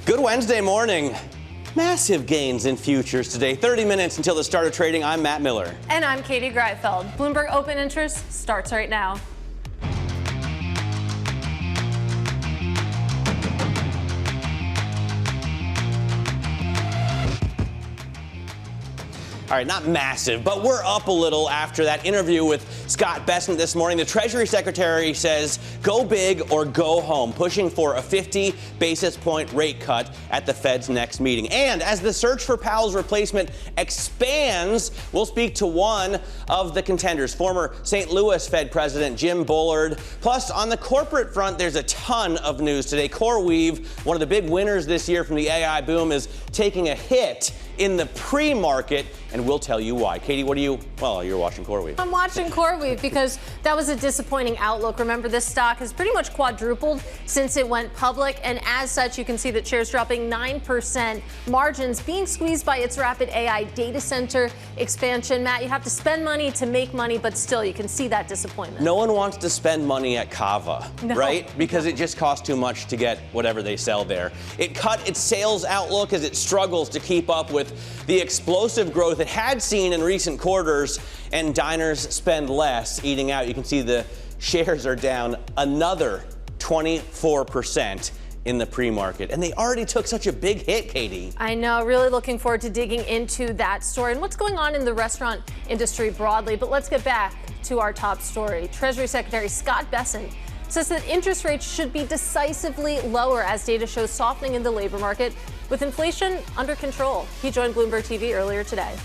Good Wednesday morning. Massive gains in futures today. 30 minutes until the start of trading. I'm Matt Miller. And I'm Katie Greifeld. Bloomberg Open Interest starts right now. All right, not massive, but we're up a little after that interview with Scott Bessent this morning. The Treasury Secretary says go big or go home, pushing for a 50 basis point rate cut at the Fed's next meeting. And as the search for Powell's replacement expands, we'll speak to one of the contenders, former St. Louis Fed President Jim Bullard. Plus, on the corporate front, there's a ton of news today. CoreWeave, one of the big winners this year from the AI boom, is taking a hit in the pre-market, and we'll tell you why. Katie, you're watching CoreWeave. I'm watching CoreWeave because that was a disappointing outlook. Remember, this stock has pretty much quadrupled since it went public, and as such, you can see that shares dropping 9%, margins being squeezed by its rapid AI data center expansion. Matt, you have to spend money to make money, but still, you can see that disappointment. No one wants to spend money at Cava, right? Because it just costs too much to get whatever they sell there. It cut its sales outlook as it struggles to keep up with the explosive growth it had seen in recent quarters, and diners spend less eating out. You can see the shares are down another 24% in the pre-market. And they already took such a big hit, Katie. I know, really looking forward to digging into that story and what's going on in the restaurant industry broadly. But let's get back to our top story. Treasury Secretary Scott Bessent says that interest rates should be decisively lower as data shows softening in the labor market with inflation under control. He joined Bloomberg TV earlier today.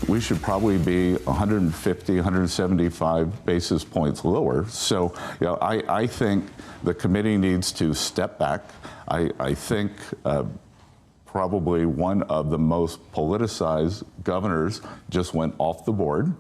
We should probably be 150, 175 basis points lower. So, I think the committee needs to step back. I think probably one of the most politicized governors just went off the board.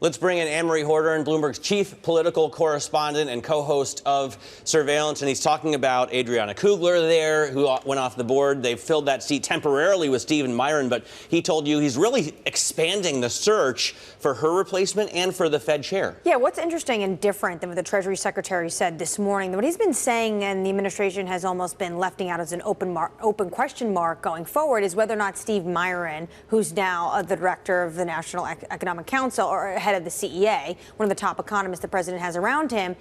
Let's bring in Anne-Marie Horder, Bloomberg's chief political correspondent and co-host of Surveillance. And he's talking about Adriana Kugler there, who went off the board. They've filled that seat temporarily with Stephen Myron, but he told you he's really expanding the search for her replacement and for the Fed chair. Yeah, what's interesting and different than what the Treasury Secretary said this morning, what he's been saying, and the administration has almost been lefting out as an open question mark going forward, is whether or not Steve Myron, who's now the director of the National Economic Council, or head of the CEA, one of the top economists the president has around him,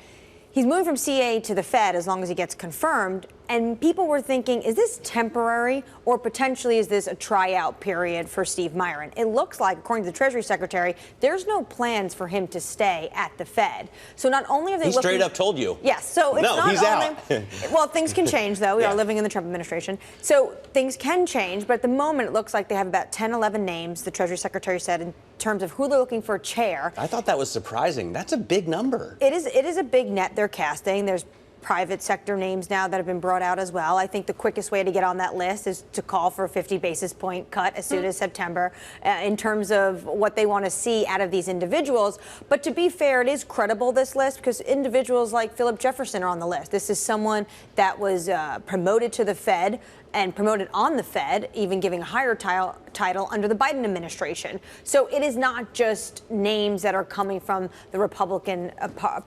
he's moving from CA to the Fed as long as he gets confirmed. And people were thinking, is this temporary or potentially is this a tryout period for Steve Myron? It looks like, according to the Treasury Secretary, there's no plans for him to stay at the Fed. So not only are they looking... straight up told you. Yes. So it's not he's only... out. Well, things can change, though. We are living in the Trump administration. So things can change. But at the moment, it looks like they have about 10, 11 names, the Treasury Secretary said, in terms of who they're looking for a chair. I thought that was surprising. That's a big number. It is a big net they're casting. There's private sector names now that have been brought out as well. I think the quickest way to get on that list is to call for a 50 basis point cut as soon as September in terms of what they want to see out of these individuals. But to be fair, it is credible, this list, because individuals like Philip Jefferson are on the list. This is someone that was promoted to the Fed and promoted on the Fed, even giving a higher title under the Biden administration. So it is not just names that are coming from the Republican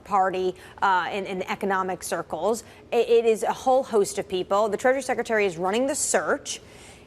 Party in economic circles. It is a whole host of people. The Treasury Secretary is running the search.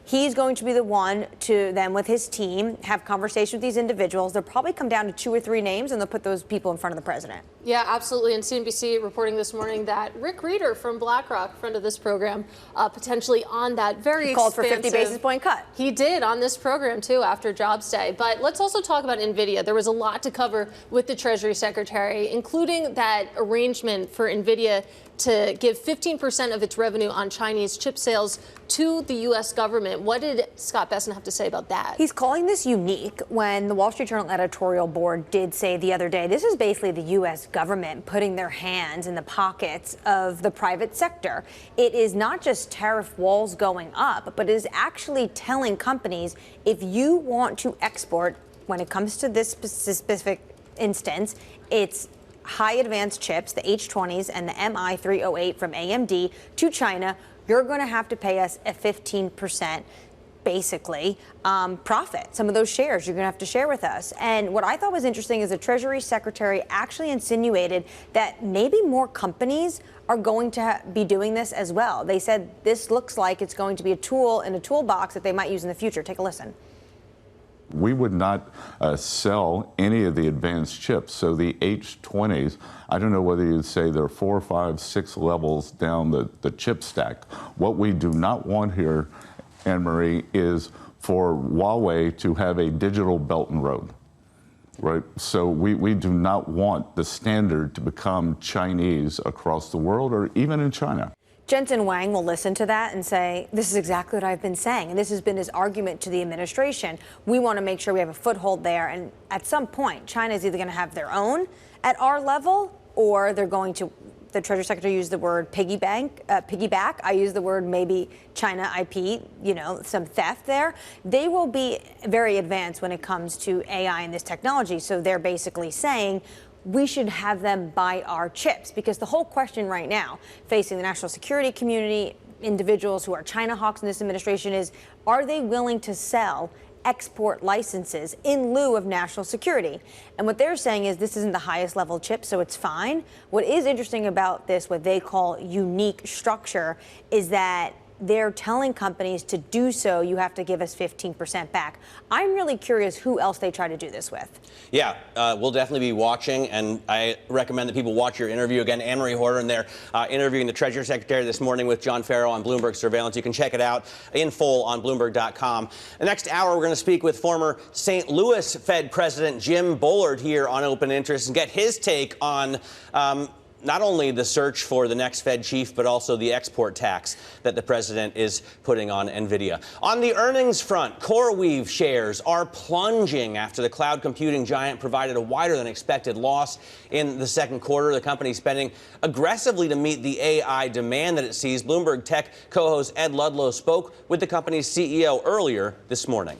He's going to be the one to then, with his team, have conversations with these individuals. They'll probably come down to 2 or 3 names, and they'll put those people in front of the president. Yeah, absolutely. And CNBC reporting this morning that Rick Reeder from BlackRock, friend of this program, potentially on that very called for 50 basis point cut. He did on this program, too, after Jobs Day. But let's also talk about NVIDIA. There was a lot to cover with the Treasury Secretary, including that arrangement for NVIDIA to give 15% of its revenue on Chinese chip sales to the U.S. government. What did Scott Bessent have to say about that? He's calling this unique when the Wall Street Journal editorial board did say the other day, this is basically the U.S. government putting their hands in the pockets of the private sector. It is not just tariff walls going up, but it is actually telling companies, if you want to export, when it comes to this specific instance, it's high advanced chips, the H20s and the MI308 from AMD to China, you're going to have to pay us a 15% basically profit. Some of those shares you're going to have to share with us. And what I thought was interesting is the Treasury Secretary actually insinuated that maybe more companies are going to be doing this as well. They said this looks like it's going to be a tool in a toolbox that they might use in the future. Take a listen. We would not sell any of the advanced chips. So the H20s, I don't know whether you'd say they're 4, 5, 6 levels down the chip stack. What we do not want here, Anne-Marie, is for Huawei to have a digital Belt and Road. Right. So we do not want the standard to become Chinese across the world or even in China. Jensen Huang will listen to that and say, this is exactly what I've been saying. And this has been his argument to the administration. We want to make sure we have a foothold there. And at some point, China is either going to have their own at our level, or they're going to, the Treasury Secretary used the word piggyback. I use the word maybe China IP, some theft there. They will be very advanced when it comes to AI and this technology. So they're basically saying, we should have them buy our chips, because the whole question right now facing the national security community, individuals who are China hawks in this administration, is are they willing to sell export licenses in lieu of national security? And what they're saying is this isn't the highest level chip, so it's fine. What is interesting about this, what they call unique structure, is that they're telling companies to do so, you have to give us 15% back. I'm really curious who else they try to do this with. Yeah, we'll definitely be watching, and I recommend that people watch your interview. Again, Anne-Marie Horton there interviewing the Treasury Secretary this morning with John Farrow on Bloomberg Surveillance. You can check it out in full on Bloomberg.com. The next hour, we're going to speak with former St. Louis Fed President Jim Bullard here on Open Interest and get his take on not only the search for the next Fed chief, but also the export tax that the president is putting on NVIDIA. On the earnings front, CoreWeave shares are plunging after the cloud computing giant provided a wider than expected loss in the second quarter. The company spending aggressively to meet the AI demand that it sees. Bloomberg Tech co-host Ed Ludlow spoke with the company's CEO earlier this morning.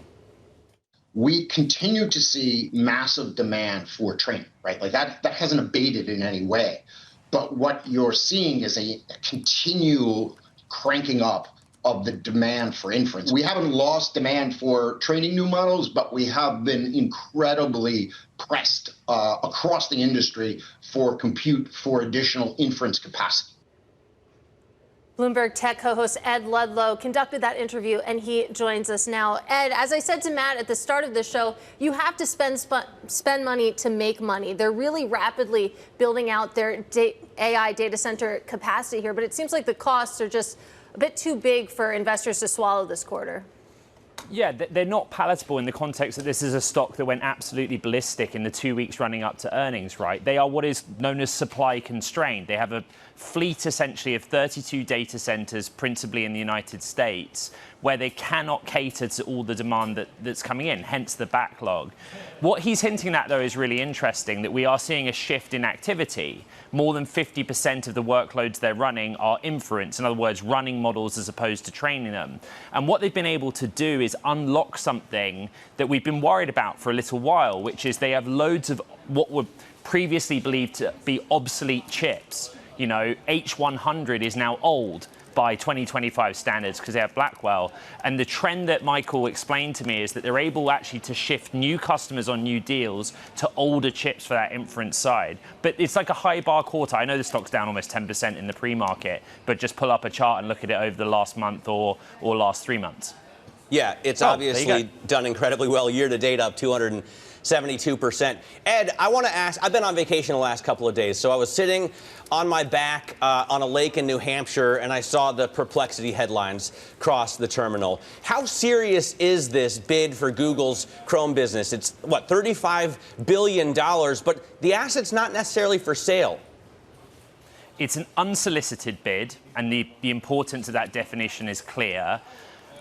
We continue to see massive demand for training, right? Like that hasn't abated in any way. But what you're seeing is a continual cranking up of the demand for inference. We haven't lost demand for training new models, but we have been incredibly pressed across the industry for compute for additional inference capacity. Bloomberg Tech co-host Ed Ludlow conducted that interview, and he joins us now. Ed, as I said to Matt at the start of the show, you have to spend money to make money. They're really rapidly building out their AI data center capacity here, but it seems like the costs are just a bit too big for investors to swallow this quarter. Yeah, they're not palatable in the context that this is a stock that went absolutely ballistic in the 2 weeks running up to earnings, right? They are what is known as supply constrained. They have a fleet essentially of 32 data centers, principally in the United States, where they cannot cater to all the demand that's coming in, hence the backlog. What he's hinting at, though, is really interesting, that we are seeing a shift in activity. More than 50% of the workloads they're running are inference, in other words, running models as opposed to training them. And what they've been able to do is unlock something that we've been worried about for a little while, which is they have loads of what were previously believed to be obsolete chips. You know, H100 is now old by 2025 standards because they have Blackwell. And the trend that Michael explained to me is that they're able actually to shift new customers on new deals to older chips for that inference side. But it's like a high bar quarter. I know the stock's down almost 10% in the pre-market, but just pull up a chart and look at it over the last month or last 3 months. Yeah, it's obviously done incredibly well year to date, up 272%. Ed, I want to ask, I've been on vacation the last couple of days, so I was sitting on my back on a lake in New Hampshire, and I saw the perplexity headlines cross the terminal. How serious is this bid for Google's Chrome business? It's, what, $35 billion, but the asset's not necessarily for sale. It's an unsolicited bid, and the importance of that definition is clear.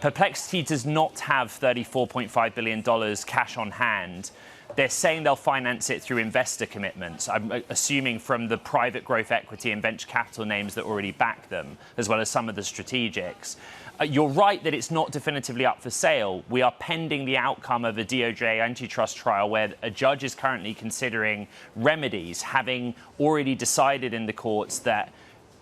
Perplexity does not have $34.5 billion cash on hand. They're saying they'll finance it through investor commitments. I'm assuming from the private growth equity and venture capital names that already back them, as well as some of the strategics. You're right that it's not definitively up for sale. We are pending the outcome of a DOJ antitrust trial where a judge is currently considering remedies, having already decided in the courts that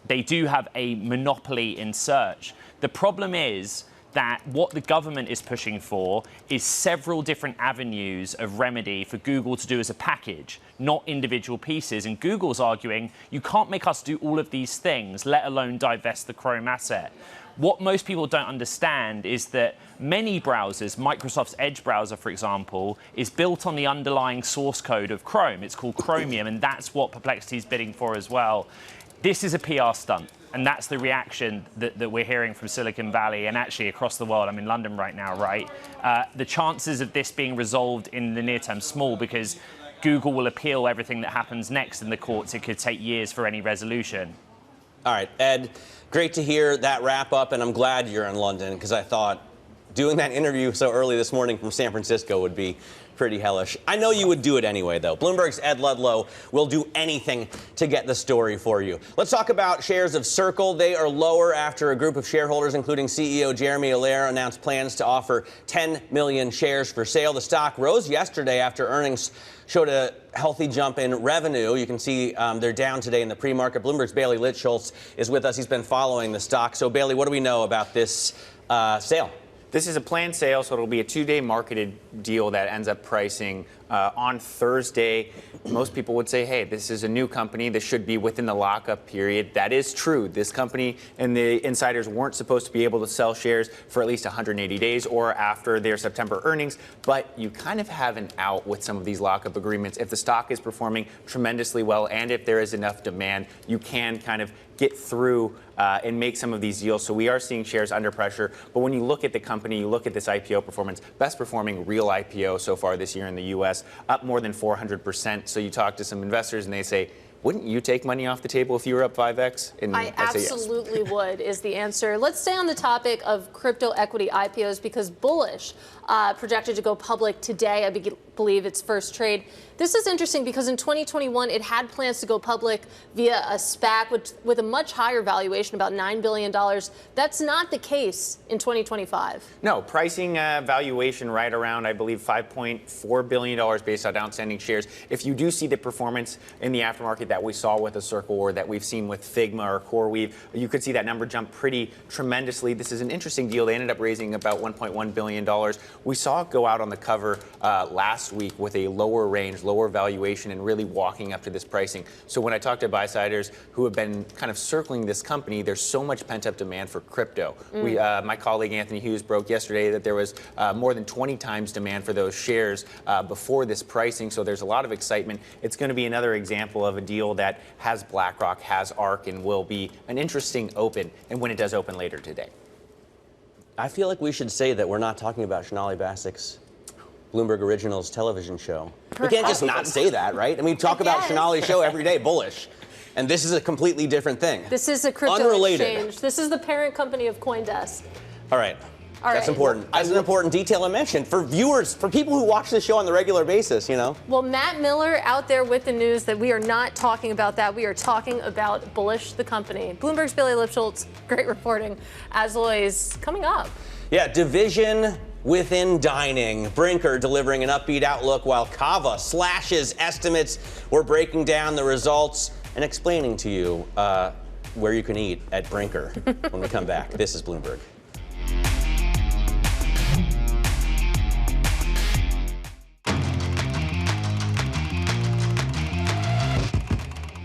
they do have a monopoly in search. The problem is that what the government is pushing for is several different avenues of remedy for Google to do as a package, not individual pieces. And Google's arguing, you can't make us do all of these things, let alone divest the Chrome asset. What most people don't understand is that many browsers, Microsoft's Edge browser, for example, is built on the underlying source code of Chrome. It's called Chromium, and that's what Perplexity is bidding for as well. This is a PR stunt. And that's the reaction that we're hearing from Silicon Valley and actually across the world. I'm in London right now, right? The chances of this being resolved in the near term small because Google will appeal everything that happens next in the courts. It could take years for any resolution. All right, Ed, great to hear that wrap up, and I'm glad you're in London because I thought doing that interview so early this morning from San Francisco would be pretty hellish. I know you would do it anyway, though. Bloomberg's Ed Ludlow will do anything to get the story for you. Let's talk about shares of Circle. They are lower after a group of shareholders, including CEO Jeremy Allaire, announced plans to offer 10 million shares for sale. The stock rose yesterday after earnings showed a healthy jump in revenue. You can see they're down today in the pre-market. Bloomberg's Bailey Litschultz is with us. He's been following the stock. So, Bailey, what do we know about this sale? This is a planned sale, so it'll be a 2-day marketed deal that ends up pricing on Thursday. Most people would say, hey, this is a new company. This should be within the lockup period. That is true. This company and the insiders weren't supposed to be able to sell shares for at least 180 days or after their September earnings. But you kind of have an out with some of these lockup agreements. If the stock is performing tremendously well and if there is enough demand, you can kind of get through and make some of these deals. So we are seeing shares under pressure. But when you look at the company, you look at this IPO performance, best performing real IPO so far this year in the U.S., up more than 400%. So you talk to some investors and they say, wouldn't you take money off the table if you were up 5x? And I absolutely yes. would, is the answer. Let's stay on the topic of crypto equity IPOs because Bullish projected to go public today. I believe its first trade. This is interesting because in 2021, it had plans to go public via a SPAC with a much higher valuation, about $9 billion. That's not the case in 2025. No, pricing valuation right around, I believe, $5.4 billion based on outstanding shares. If you do see the performance in the aftermarket that we saw with a Circle or that we've seen with Figma or CoreWeave, you could see that number jump pretty tremendously. This is an interesting deal. They ended up raising about $1.1 billion. We saw it go out on the cover last week with a lower range, lower valuation, and really walking up to this pricing. So when I talk to buy-siders who have been kind of circling this company, there's so much pent-up demand for crypto. My colleague Anthony Hughes broke yesterday that there was more than 20 times demand for those shares before this pricing. So there's a lot of excitement. It's going to be another example of a deal that has BlackRock, has ARK, and will be an interesting open, and when it does open later today. I feel like we should say that we're not talking about Sonali Basic's Bloomberg Originals television show. We can't just not say that, right? I mean, we talk about Sonali's show every day, Bullish. And this is a completely different thing. This is a crypto Unrelated. exchange. This is the parent company of CoinDesk. All right. That's important. That's an important detail to mention for viewers, for people who watch the show on the regular basis, you know. Well, Matt Miller out there with the news that we are not talking about that. We are talking about Bullish, the company. Bloomberg's Bailey Litschultz, great reporting, as always, coming up. Yeah, division within dining. Brinker delivering an upbeat outlook while Cava slashes estimates. We're breaking down the results and explaining to you where you can eat at Brinker when we come back. This is Bloomberg.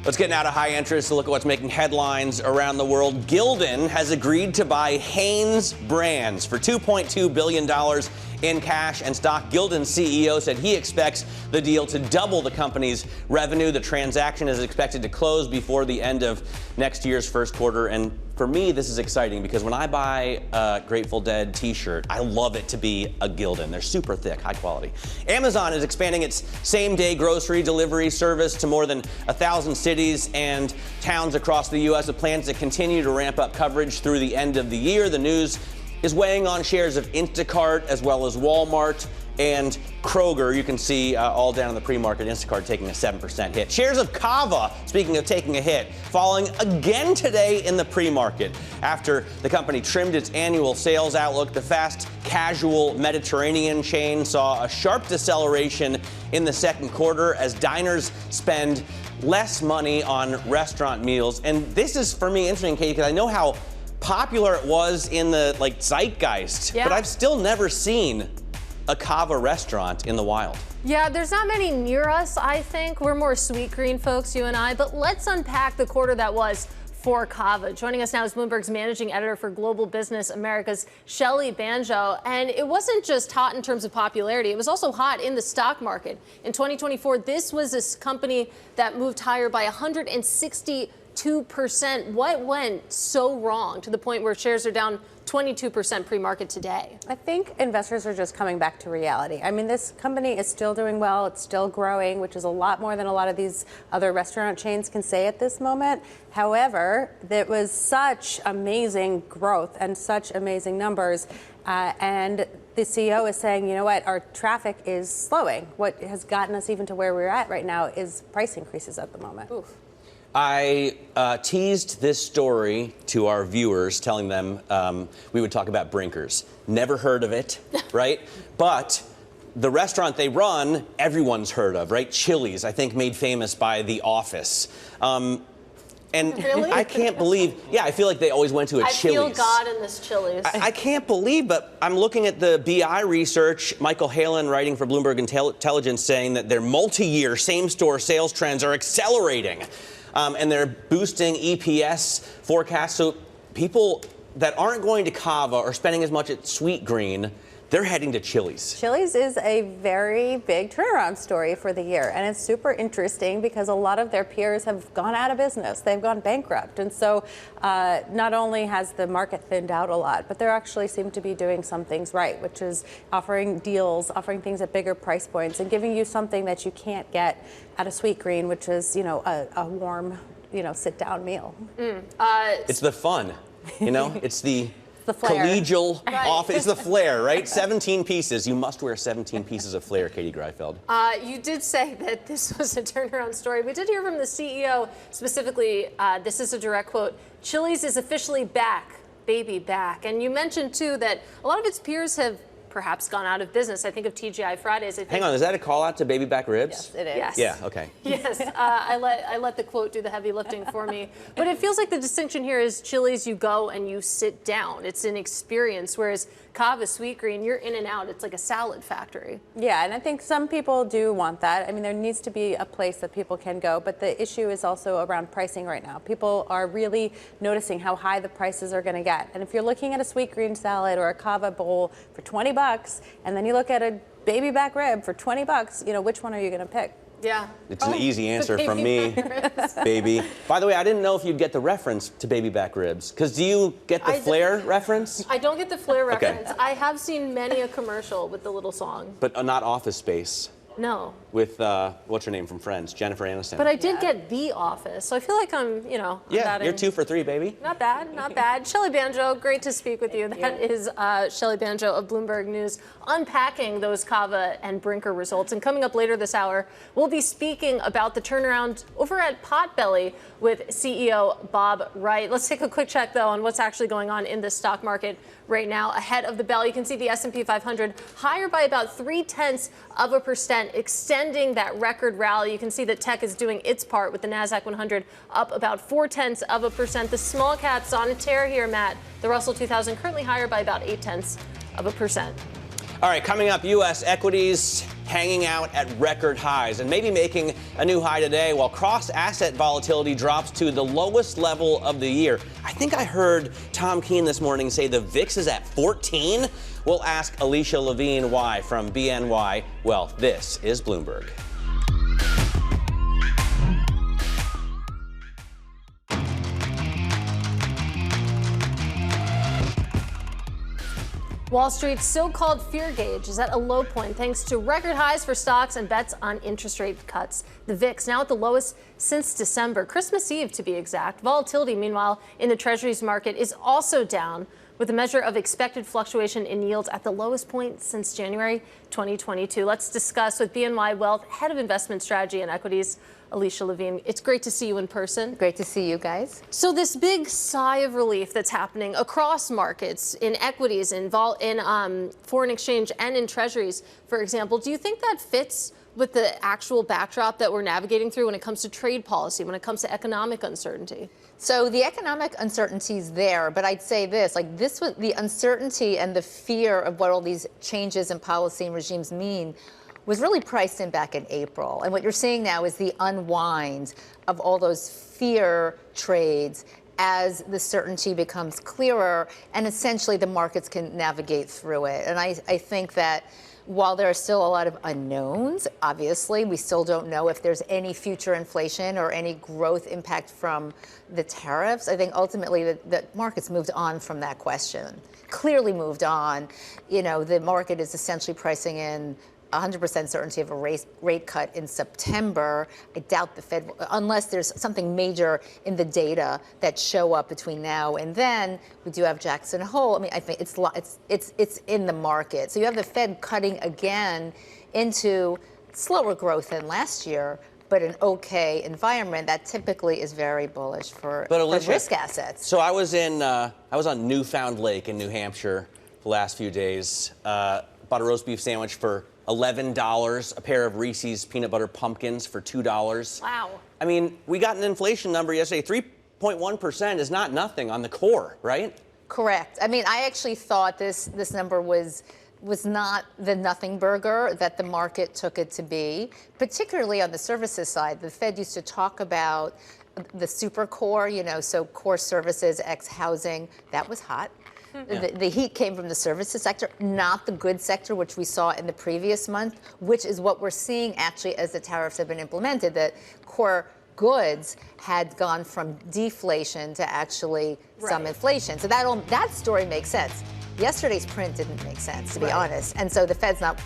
Let's get now to high interest to look at what's making headlines around the world. Gildan has agreed to buy Hanes Brands for $2.2 billion in cash and stock. Gildan's CEO said he expects the deal to double the company's revenue. The transaction is expected to close before the end of next year's first quarter. And for me, this is exciting because when I buy a Grateful Dead t-shirt, I love it to be a Gildan. They're super thick, high quality. Amazon is expanding its same-day grocery delivery service to more than 1,000 cities and towns across the U.S. with plans to continue to ramp up coverage through the end of the year. The news is weighing on shares of Instacart as well as Walmart and Kroger. You can see all down in the pre-market, Instacart taking a 7% hit. Shares of Cava, speaking of taking a hit, falling again today in the pre-market after the company trimmed its annual sales outlook. The fast casual Mediterranean chain saw a sharp deceleration in the second quarter as diners spend less money on restaurant meals. And this is, for me, interesting, Katie, because I know how popular it was in the zeitgeist, Yeah. but I've still never seen a Cava restaurant in the wild. Yeah, there's not many near us, I think. We're more sweet green folks, you and I. But let's unpack the quarter that was for Cava. Joining us now is Bloomberg's managing editor for Global Business Americas, Shelly Banjo. And it wasn't just hot in terms of popularity. It was also hot in the stock market. In 2024, this was a company that moved higher by 162%. What went so wrong to the point where shares are down 22% pre-market today? I think investors are just coming back to reality. I mean, this company is still doing well. It's still growing, which is a lot more than a lot of these other restaurant chains can say at this moment. However, there was such amazing growth and such amazing numbers. And the CEO is saying, you know what, our traffic is slowing. What has gotten us even to where we're at right now is price increases at the moment. Oof. I teased this story to our viewers, telling them we would talk about Brinkers. Never heard of it, right? But the restaurant they run, everyone's heard of, right? Chili's, I think made famous by The Office. And Really? I can't believe, I feel like they always went to a I Chili's. feel God in this Chili's. I can't believe, but I'm looking at the BI research, Michael Halen writing for Bloomberg Intelligence saying that their multi-year same-store sales trends are accelerating. And they're boosting EPS forecasts. So people that aren't going to Cava or spending as much at Sweetgreen, they're heading to Chili's. Chili's is a very big turnaround story for the year, and it's super interesting because a lot of their peers have gone out of business. They've gone bankrupt, and so not only has the market thinned out a lot, but they actually seem to be doing some things right, which is offering deals, offering things at bigger price points, and giving you something that you can't get at a Sweetgreen, which is, a warm, sit-down meal. It's the fun, it's the the flair. collegial off. It's the flair, right? 17 pieces. You must wear 17 pieces of flair, Katie Greifeld. You did say that this was a turnaround story. We did hear from the CEO specifically. This is a direct quote. Chili's is officially back, baby back. And you mentioned, too, that a lot of its peers have perhaps gone out of business. I think of TGI Fridays. Hang on, is that a call out to baby back ribs? Yes, it is. Yes. Yeah, okay. Yes, I let the quote do the heavy lifting for me. But it feels like the distinction here is Chili's, you go and you sit down. It's an experience, whereas Cava, Sweetgreen, you're in and out. It's like a salad factory. Yeah, and I think some people do want that. I mean, there needs to be a place that people can go, but the issue is also around pricing right now. People are really noticing how high the prices are going to get. And if you're looking at a Sweetgreen salad or a Cava bowl for $20, and then you look at a baby back rib for $20, which one are you going to pick? Yeah. It's an easy answer from me, baby. By the way, I didn't know if you'd get the reference to baby back ribs. Because do you get the flair reference? I don't get the flair Okay. reference. I have seen many a commercial with the little song. But not Office Space. No. With, what's her name from Friends? Jennifer Aniston. But I did get The Office, so I feel like I'm, I'm yeah, batting. you're 2 for 3, baby. Not bad, not bad. Shelly Banjo, great to speak with you. That is Shelly Banjo of Bloomberg News, unpacking those Cava and Brinker results. And coming up later this hour, we'll be speaking about the turnaround over at Potbelly with CEO Bob Wright. Let's take a quick check, though, on what's actually going on in the stock market right now. Ahead of the bell, you can see the S&P 500 higher by about 0.3%, extending that record rally. You can see that tech is doing its part with the NASDAQ 100 up about 0.4%. The small caps on a tear here, Matt. The Russell 2000 currently higher by about 0.8%. All right, coming up, U.S. equities hanging out at record highs and maybe making a new high today while cross-asset volatility drops to the lowest level of the year. I think I heard Tom Keene this morning say the VIX is at 14. We'll ask Alicia Levine why from BNY. Well, this is Bloomberg. Wall Street's so-called fear gauge is at a low point thanks to record highs for stocks and bets on interest rate cuts. The VIX now at the lowest since December, Christmas Eve to be exact. Volatility, meanwhile, in the Treasuries market is also down, with a measure of expected fluctuation in yields at the lowest point since January 2022. Let's discuss with BNY Wealth Head of Investment Strategy and Equities, Alicia Levine. It's great to see you in person. Great to see you guys. So this big sigh of relief that's happening across markets, in equities, in foreign exchange, and in treasuries, for example, do you think that fits with the actual backdrop that we're navigating through when it comes to trade policy, when it comes to economic uncertainty? So the economic uncertainty is there, but I'd say this, the uncertainty and the fear of what all these changes in policy and regimes mean was really priced in back in April. And what you're seeing now is the unwind of all those fear trades as the certainty becomes clearer and essentially the markets can navigate through it. And I think that while there are still a lot of unknowns, obviously, we still don't know if there's any future inflation or any growth impact from the tariffs. I think ultimately the market's moved on from that question, clearly moved on. You know, the market is essentially pricing in 100% certainty of a rate cut in September. I doubt the Fed, unless there's something major in the data that show up between now and then. We do have Jackson Hole. I mean, I think it's in the market. So you have the Fed cutting again into slower growth than last year, but an okay environment that typically is very bullish for Alicia, risk assets. So I was on Newfound Lake in New Hampshire the last few days. Bought a roast beef sandwich for $11, a pair of Reese's peanut butter pumpkins for $2. Wow. I mean, we got an inflation number yesterday. 3.1% is not nothing on the core, right? Correct. I mean, I actually thought this number was not the nothing burger that the market took it to be, particularly on the services side. The Fed used to talk about the super core, so core services, ex housing, that was hot. Yeah. The heat came from the services sector, not the goods sector, which we saw in the previous month, which is what we're seeing actually as the tariffs have been implemented, that core goods had gone from deflation to actually some inflation. So that story makes sense. Yesterday's print didn't make sense, to be honest. And so the Fed's not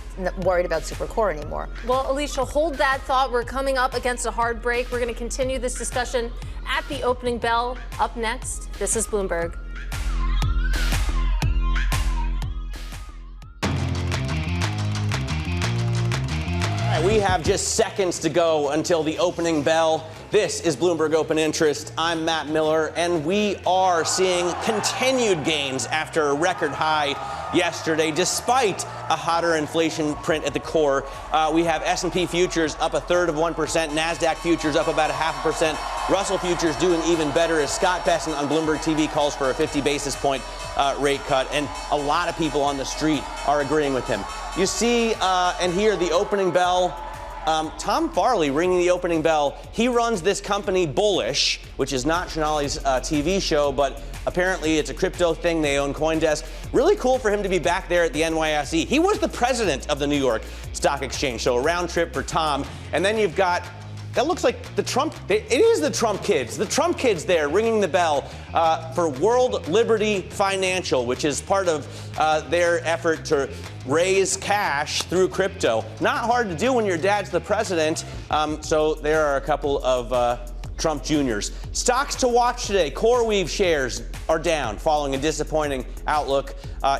worried about super core anymore. Well, Alicia, hold that thought. We're coming up against a hard break. We're going to continue this discussion at the opening bell. Up next, this is Bloomberg. We have just seconds to go until the opening bell. This is Bloomberg Open Interest. I'm Matt Miller, and we are seeing continued gains after a record high yesterday, despite a hotter inflation print at the core. We have S&P futures up 1/3%, NASDAQ futures up about 0.5%, Russell futures doing even better as Scott Bessent on Bloomberg TV calls for a 50 basis point rate cut, and a lot of people on the street are agreeing with him. You see and hear the opening bell. Tom Farley ringing the opening bell. He runs this company Bullish, which is not Shanali's TV show, but apparently it's a crypto thing. They own CoinDesk. Really cool for him to be back there at the NYSE. He was the president of the New York Stock Exchange, so a round trip for Tom. And then you've got, that looks like the Trump, it is the Trump kids. The Trump kids there ringing the bell for World Liberty Financial, which is part of their effort to raise cash through crypto. Not hard to do when your dad's the president. So there are a couple of Trump Juniors. Stocks to watch today. CoreWeave shares are down following a disappointing outlook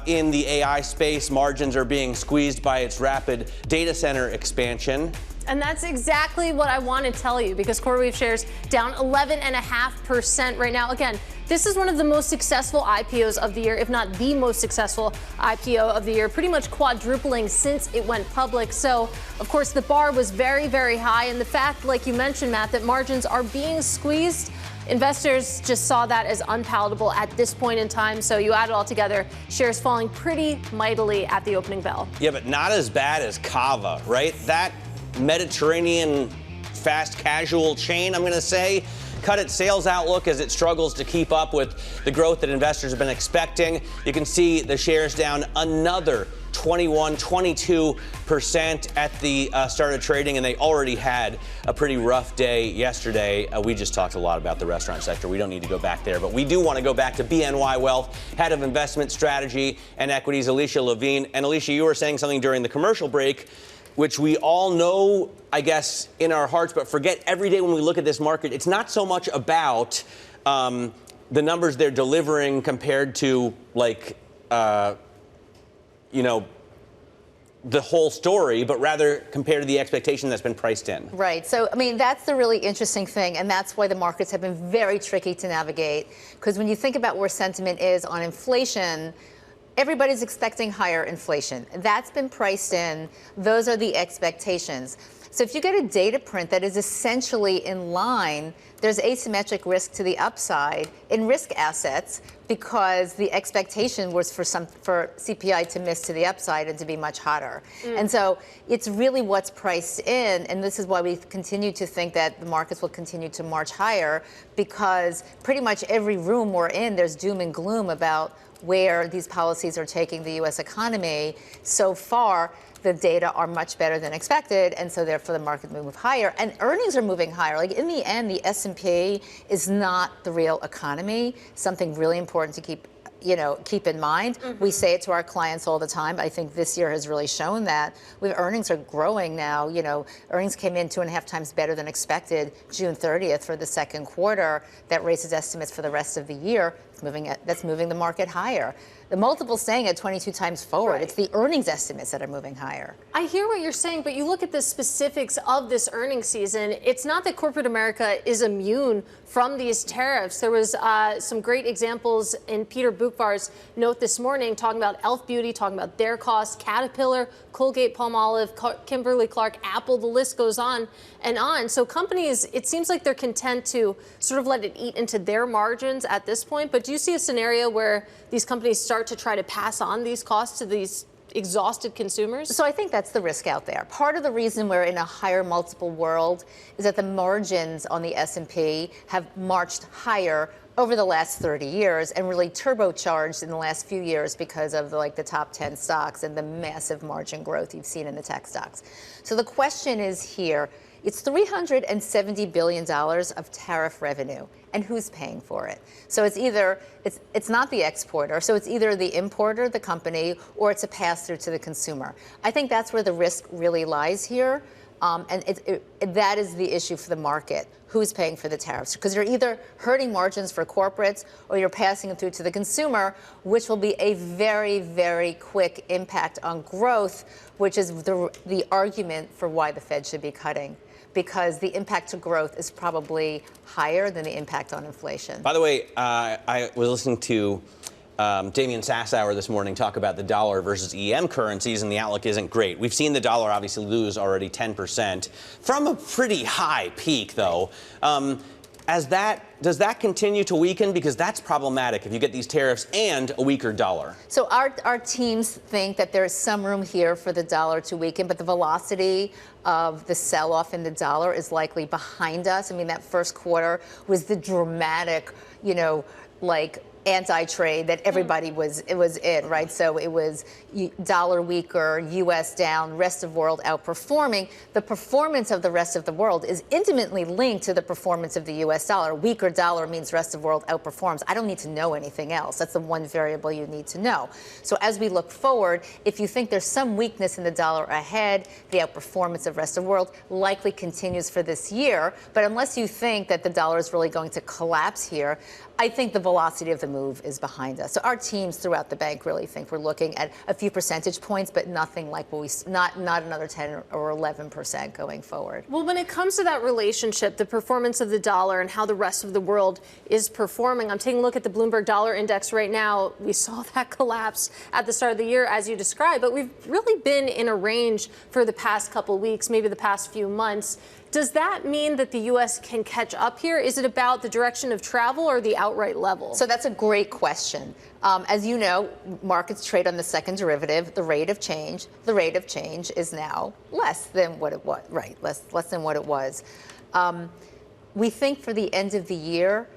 in the AI space. Margins are being squeezed by its rapid data center expansion. And that's exactly what I want to tell you, because CoreWeave shares down 11.5% right now. Again, this is one of the most successful IPOs of the year, if not the most successful IPO of the year, pretty much quadrupling since it went public. So, of course, the bar was very, very high. And the fact, like you mentioned, Matt, that margins are being squeezed, investors just saw that as unpalatable at this point in time. So you add it all together, shares falling pretty mightily at the opening bell. Yeah, but not as bad as Cava, right? That Mediterranean fast casual chain, I'm going to say, cut its sales outlook as it struggles to keep up with the growth that investors have been expecting. You can see the shares down another 22% at the start of trading, and they already had a pretty rough day yesterday. We just talked a lot about the restaurant sector. We don't need to go back there, but we do want to go back to BNY Wealth, head of investment strategy and equities, Alicia Levine. And Alicia, you were saying something during the commercial break, which we all know, I guess, in our hearts, but forget every day when we look at this market. It's not so much about the numbers they're delivering compared to, like, the whole story, but rather compared to the expectation that's been priced in. Right. So, I mean, that's the really interesting thing, and that's why the markets have been very tricky to navigate, because when you think about where sentiment is on inflation, everybody's expecting higher inflation. That's been priced in. Those are the expectations. So if you get a data print that is essentially in line, there's asymmetric risk to the upside in risk assets because the expectation was for CPI to miss to the upside and to be much hotter. And so it's really what's priced in, and this is why we continue to think that the markets will continue to march higher, because pretty much every room we're in, there's doom and gloom about where these policies are taking the U.S. economy. So far, the data are much better than expected, and so therefore the market will move higher. And earnings are moving higher. Like in the end, the S&P is not the real economy. Something really important to keep in mind. We say it to our clients all the time. I think this year has really shown that. Earnings are growing now. Earnings came in 2.5 times better than expected June 30th for the second quarter. That raises estimates for the rest of the year. That's moving the market higher. The multiple's staying at 22 times forward. Right. It's the earnings estimates that are moving higher. I hear what you're saying, but you look at the specifics of this earnings season. It's not that corporate America is immune from these tariffs. There was some great examples in Peter Bukvar's note this morning talking about Elf Beauty, talking about their costs, Caterpillar, Colgate, Palmolive, Kimberly-Clark, Apple, the list goes on and on. So companies, it seems like they're content to sort of let it eat into their margins at this point. But do you see a scenario where these companies start to try to pass on these costs to these exhausted consumers? So I think that's the risk out there. Part of the reason we're in a higher multiple world is that the margins on the S&P have marched higher over the last 30 years and really turbocharged in the last few years because of the top 10 stocks and the massive margin growth you've seen in the tech stocks. So the question is here, it's $370 billion of tariff revenue, and who's paying for it? So it's not the exporter, so it's either the importer, the company, or it's a pass-through to the consumer. I think that's where the risk really lies here, and that is the issue for the market. Who's paying for the tariffs? Because you're either hurting margins for corporates or you're passing them through to the consumer, which will be a very, very quick impact on growth, which is the argument for why the Fed should be cutting, because the impact to growth is probably higher than the impact on inflation. By the way, I was listening to Damian Sassower this morning talk about the dollar versus EM currencies, and the outlook isn't great. We've seen the dollar obviously lose already 10% from a pretty high peak, though. Does that continue to weaken? Because that's problematic if you get these tariffs and a weaker dollar. So our teams think that there's some room here for the dollar to weaken, but the velocity of the sell-off in the dollar is likely behind us. I mean, that first quarter was the dramatic, anti-trade that everybody was in, right? So it was dollar weaker, U.S. down, rest of world outperforming. The performance of the rest of the world is intimately linked to the performance of the U.S. dollar. Weaker dollar means rest of world outperforms. I don't need to know anything else. That's the one variable you need to know. So as we look forward, if you think there's some weakness in the dollar ahead, the outperformance of rest of world likely continues for this year. But unless you think that the dollar is really going to collapse here, I think the velocity of the move is behind us. So our teams throughout the bank really think we're looking at a few percentage points, but nothing like not another 10 or 11% going forward. Well, when it comes to that relationship, the performance of the dollar and how the rest of the world is performing, I'm taking a look at the Bloomberg Dollar Index right now. We saw that collapse at the start of the year, as you described, but we've really been in a range for the past couple weeks, maybe the past few months. Does that mean that the U.S. can catch up here? Is it about the direction of travel or the outright level? So that's a great question. As you know, markets trade on the second derivative, the rate of change. The rate of change is now less than what it was, right? Less than what it was. We think for the end of the year,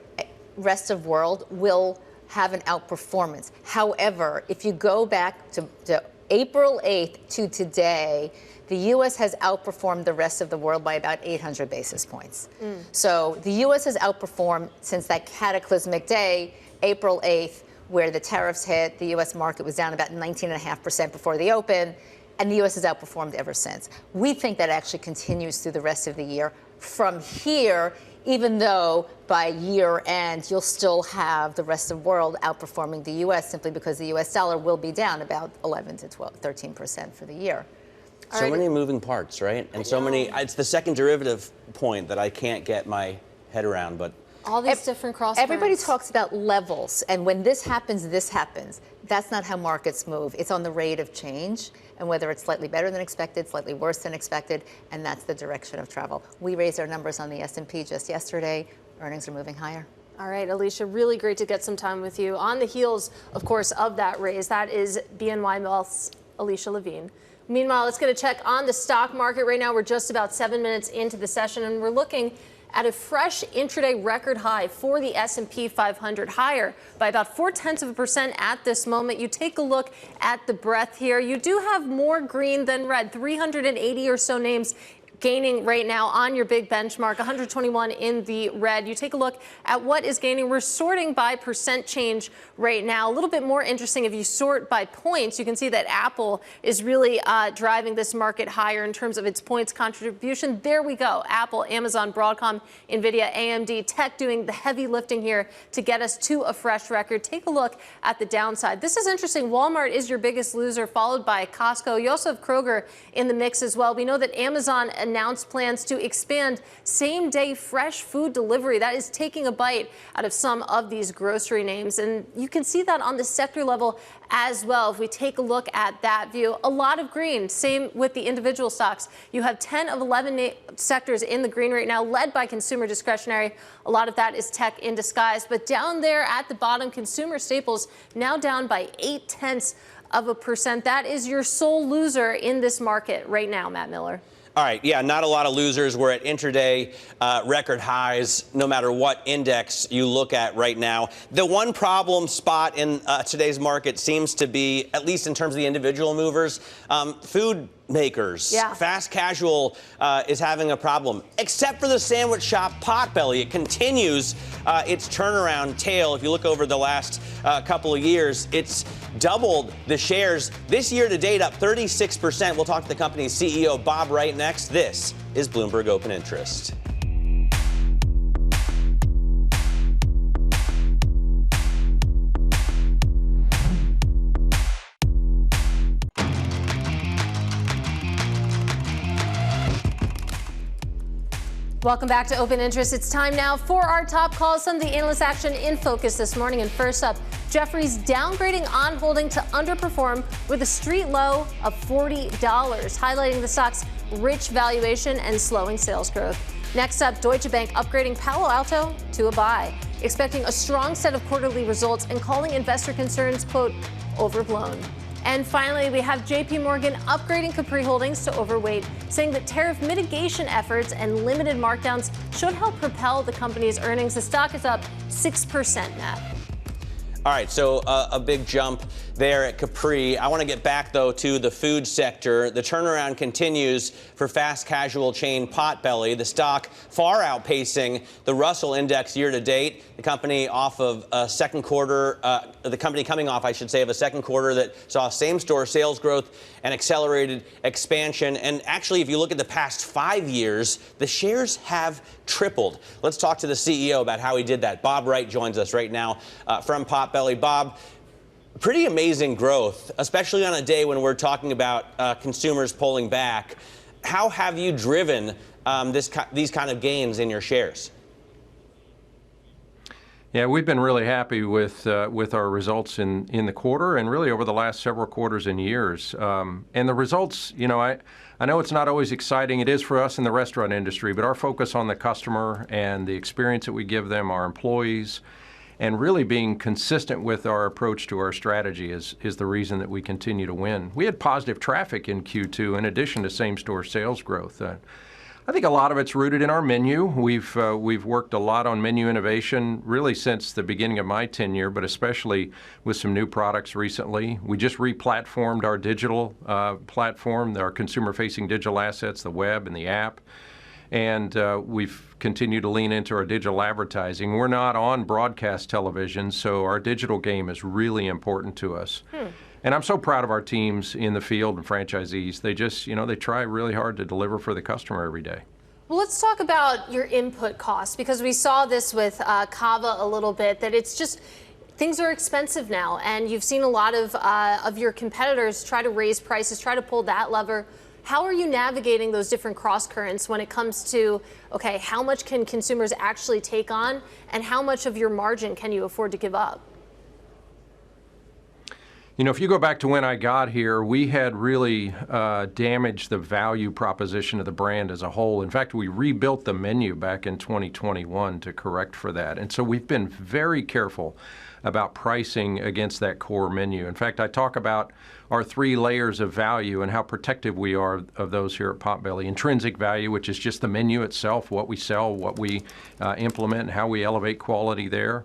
rest of world will have an outperformance. However, if you go back to April 8th to today, the U.S. has outperformed the rest of the world by about 800 basis points. So the U.S. has outperformed since that cataclysmic day, April 8th, where the tariffs hit. The U.S. market was down about 19.5% before the open, and the U.S. has outperformed ever since. We think that actually continues through the rest of the year. From here, even though by year end, you'll still have the rest of the world outperforming the U.S. simply because the U.S. dollar will be down about 11 to 13% for the year. So many moving parts, right? And so many, it's the second derivative point that I can't get my head around, but All these different crosscurrents. Everybody talks about levels, and when this happens, this happens. That's not how markets move. It's on the rate of change, and whether it's slightly better than expected, slightly worse than expected, and that's the direction of travel. We raised our numbers on the S&P just yesterday. Earnings are moving higher. All right, Alicia, really great to get some time with you. On the heels, of course, of that raise, that is BNY Mellon's Alicia Levine. Meanwhile, let's get a check on the stock market. Right now, we're just about 7 minutes into the session, and we're looking at a fresh intraday record high for the S&P 500, higher by about 0.4% at this moment. You take a look at the breadth here. You do have more green than red, 380 or so names gaining right now on your big benchmark, 121 in the red. You take a look at what is gaining. We're sorting by percent change right now. A little bit more interesting, if you sort by points, you can see that Apple is really driving this market higher in terms of its points contribution. There we go. Apple, Amazon, Broadcom, NVIDIA, AMD, tech doing the heavy lifting here to get us to a fresh record. Take a look at the downside. This is interesting. Walmart is your biggest loser, followed by Costco. You also have Kroger in the mix as well. We know that Amazon announced plans to expand same-day fresh food delivery. That is taking a bite out of some of these grocery names. And you can see that on the sector level as well. If we take a look at that view, a lot of green. Same with the individual stocks. You have 10 of 11 sectors in the green right now, led by consumer discretionary. A lot of that is tech in disguise. But down there at the bottom, consumer staples now down by 0.8%. That is your sole loser in this market right now, Matt Miller. All right, yeah, not a lot of losers. We're at intraday record highs, no matter what index you look at right now. The one problem spot in today's market seems to be, at least in terms of the individual movers, food makers. Yeah. Fast casual is having a problem, except for the sandwich shop Potbelly. It continues its turnaround tale. If you look over the last couple of years, it's doubled the shares this year to date, up 36%. We'll talk to the company's CEO, Bob Wright, next. This is Bloomberg Open Interest. Welcome back to Open Interest. It's time now for our top calls. Some of the analyst action in focus this morning. And first up, Jefferies downgrading On Holding to underperform with a street low of $40, highlighting the stock's rich valuation and slowing sales growth. Next up, Deutsche Bank upgrading Palo Alto to a buy, expecting a strong set of quarterly results and calling investor concerns, quote, overblown. And finally, we have JPMorgan upgrading Capri Holdings to overweight, saying that tariff mitigation efforts and limited markdowns should help propel the company's earnings. The stock is up 6%, Matt. All right, so a big jump there at Capri. I want to get back, though, to the food sector. The turnaround continues for fast casual chain Potbelly. The stock far outpacing the Russell Index year to date. The company off of a second quarter, the company coming off, I should say, of a second quarter that saw same-store sales growth and accelerated expansion. And actually, if you look at the past 5 years, the shares have tripled. Let's talk to the CEO about how he did that. Bob Wright joins us right now from Potbelly. Bob, pretty amazing growth, especially on a day when we're talking about consumers pulling back. How have you driven these kind of gains in your shares? Yeah, we've been really happy with our results in the quarter and really over the last several quarters and years. And the results, you know, I know it's not always exciting. It is for us in the restaurant industry, but our focus on the customer and the experience that we give them, our employees, and really being consistent with our approach to our strategy is the reason that we continue to win. We had positive traffic in Q2 in addition to same-store sales growth. I think a lot of it's rooted in our menu. We've worked a lot on menu innovation really since the beginning of my tenure, but especially with some new products recently. We just re-platformed our digital platform, our consumer-facing digital assets, the web and the app. And we've continued to lean into our digital advertising. We're not on broadcast television, so our digital game is really important to us. And I'm so proud of our teams in the field and franchisees. They just, you know, they try really hard to deliver for the customer every day. Well, let's talk about your input costs, because we saw this with Cava a little bit, that it's just things are expensive now. And you've seen a lot of your competitors try to raise prices, try to pull that lever. How are you navigating those different cross currents when it comes to, okay, how much can consumers actually take on and how much of your margin can you afford to give up? You know, if you go back to when I got here, we had really damaged the value proposition of the brand as a whole. In fact, we rebuilt the menu back in 2021 to correct for that. And so we've been very careful about pricing against that core menu. In fact, I talk about our 3 layers of value and how protective we are of those here at Potbelly. Intrinsic value, which is just the menu itself, what we sell, what we implement, and how we elevate quality there.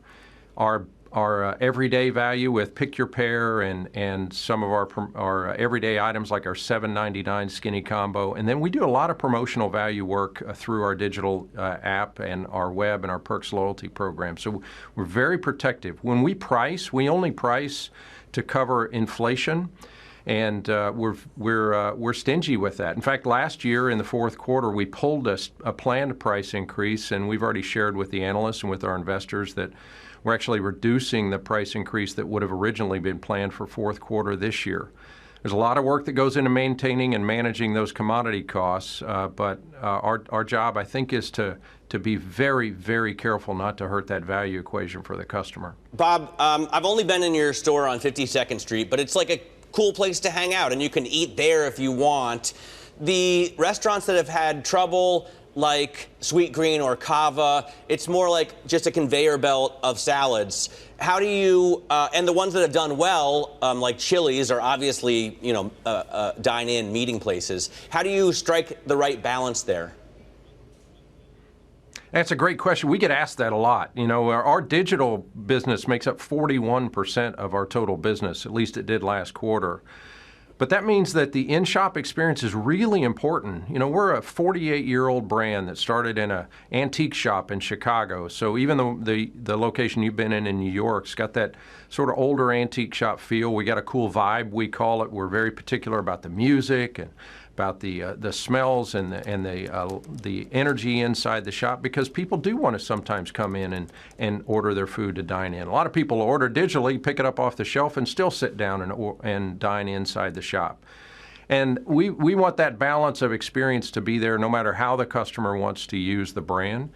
Our everyday value with Pick Your Pair and some of our everyday items like our $7.99 skinny combo. And then we do a lot of promotional value work through our digital app and our web and our Perks loyalty program. So we're very protective. When we price, we only price to cover inflation. And we're stingy with that. In fact, last year in the fourth quarter, we pulled a planned price increase, and we've already shared with the analysts and with our investors that we're actually reducing the price increase that would have originally been planned for fourth quarter this year. There's a lot of work that goes into maintaining and managing those commodity costs, but our job, I think, is to be very, very careful not to hurt that value equation for the customer. Bob, I've only been in your store on 52nd Street, but it's like a cool place to hang out, and you can eat there if you want. The restaurants that have had trouble, like Sweet Green or Cava, it's more like just a conveyor belt of salads. How do you, and the ones that have done well, like Chili's, are obviously, dine-in meeting places. How do you strike the right balance there? That's a great question. We get asked that a lot. You know, our digital business makes up 41% of our total business, at least it did last quarter. But that means that the in-shop experience is really important. You know, we're a 48-year-old brand that started in an antique shop in Chicago. So even though the location you've been in New York's got that sort of older antique shop feel, we got a cool vibe, we call it. We're very particular about the music and about the smells and the energy inside the shop, because people do want to sometimes come in and order their food to dine in. A lot of people order digitally, pick it up off the shelf, and still sit down and dine inside the shop. And we want that balance of experience to be there no matter how the customer wants to use the brand.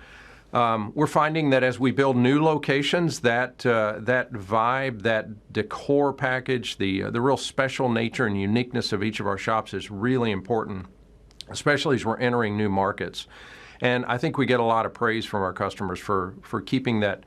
We're finding that as we build new locations, that vibe, that decor package, the real special nature and uniqueness of each of our shops is really important, especially as we're entering new markets. And I think we get a lot of praise from our customers for keeping that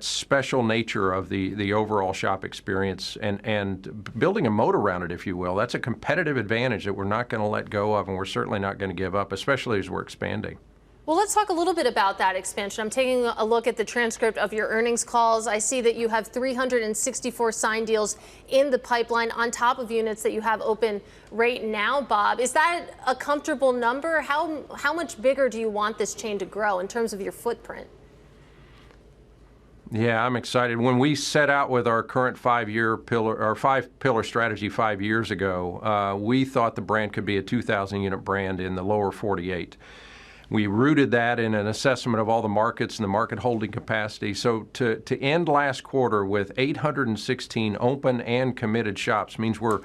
special nature of the overall shop experience and building a moat around it, if you will. That's a competitive advantage that we're not going to let go of, and we're certainly not going to give up, especially as we're expanding. Well, let's talk a little bit about that expansion. I'm taking a look at the transcript of your earnings calls. I see that you have 364 signed deals in the pipeline on top of units that you have open right now, Bob. Is that a comfortable number? How much bigger do you want this chain to grow in terms of your footprint? Yeah, I'm excited. When we set out with our current 5-pillar strategy 5 years ago, we thought the brand could be a 2,000 unit brand in the lower 48. We rooted that in an assessment of all the markets and the market holding capacity. So to end last quarter with 816 open and committed shops means we're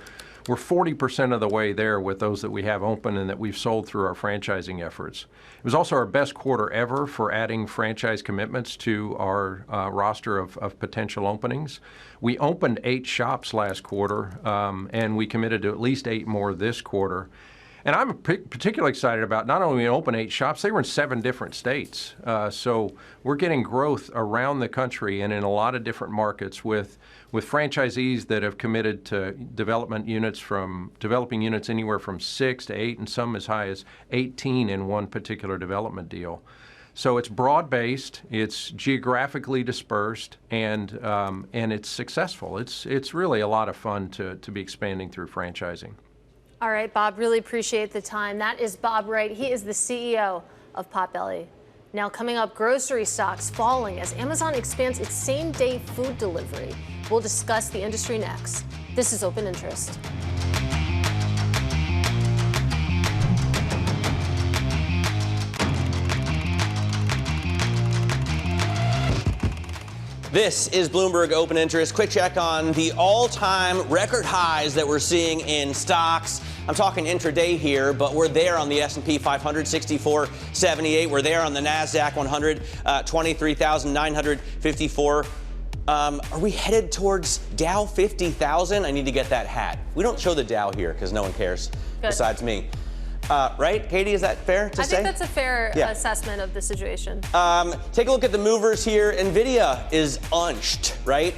40% of the way there with those that we have open and that we've sold through our franchising efforts. It was also our best quarter ever for adding franchise commitments to our roster of potential openings. We opened 8 shops last quarter, and we committed to at least 8 more this quarter. And I'm particularly excited about not only we opened 8 shops, they were in 7 different states. So we're getting growth around the country and in a lot of different markets with franchisees that have committed to developing units anywhere from 6 to 8 and some as high as 18 in one particular development deal. So it's broad-based, it's geographically dispersed, and it's successful. It's really a lot of fun to be expanding through franchising. All right, Bob, really appreciate the time. That is Bob Wright. He is the CEO of Potbelly. Now coming up, grocery stocks falling as Amazon expands its same-day food delivery. We'll discuss the industry next. This is Open Interest. This is Bloomberg Open Interest. Quick check on the all-time record highs that we're seeing in stocks. I'm talking intraday here, but we're there on the S&P 500, 6478. We're there on the NASDAQ 100, 23,954. Are we headed towards Dow 50,000? I need to get that hat. We don't show the Dow here because no one cares besides me. Right, Katie, is that fair to say? I think that's a fair assessment of the situation. Take a look at the movers here. NVIDIA is unched, right?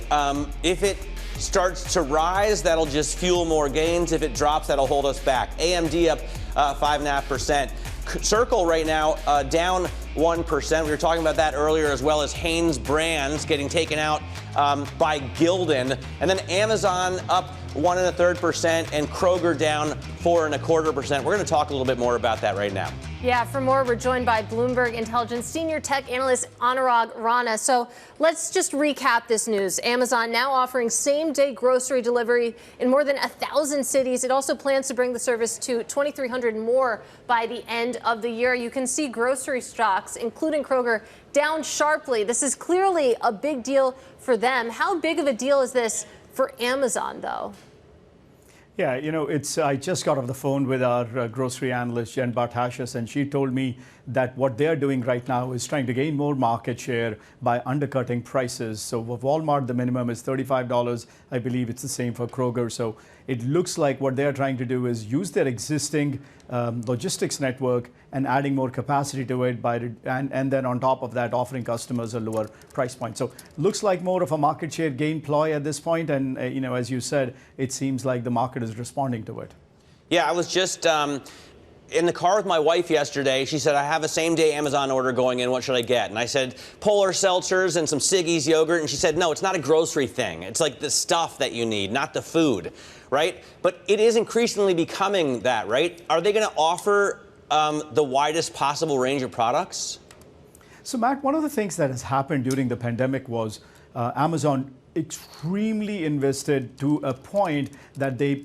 If it starts to rise, that'll just fuel more gains. If it drops, that'll hold us back. AMD up 5.5%. Circle right now down 1%. We were talking about that earlier, as well as Hanes Brands getting taken out by Gildan. And then Amazon up 1.33% and Kroger down 4.25%. We're going to talk a little bit more about that right now. Yeah, for more, we're joined by Bloomberg Intelligence senior tech analyst Anurag Rana. So let's just recap this news. Amazon now offering same-day grocery delivery in more than 1,000 cities. It also plans to bring the service to 2,300 more by the end of the year. You can see grocery stocks, including Kroger, down sharply. This is clearly a big deal for them. How big of a deal is this for Amazon, though? Yeah, I just got off the phone with our grocery analyst, Jen Bartashis, and she told me that what they're doing right now is trying to gain more market share by undercutting prices. So for Walmart, the minimum is $35. I believe it's the same for Kroger. So it looks like what they're trying to do is use their existing logistics network and adding more capacity to it and then on top of that offering customers a lower price point. So looks like more of a market share gain ploy at this point, and as you said, it seems like the market is responding to it. Yeah, I was just in the car with my wife yesterday. She said, I have a same-day Amazon order going in. What should I get? And I said, Polar Seltzers and some Siggy's yogurt. And she said, no, it's not a grocery thing. It's like the stuff that you need, not the food, right? But it is increasingly becoming that, right? Are they going to offer the widest possible range of products? So, Matt, one of the things that has happened during the pandemic was Amazon extremely invested to a point that they,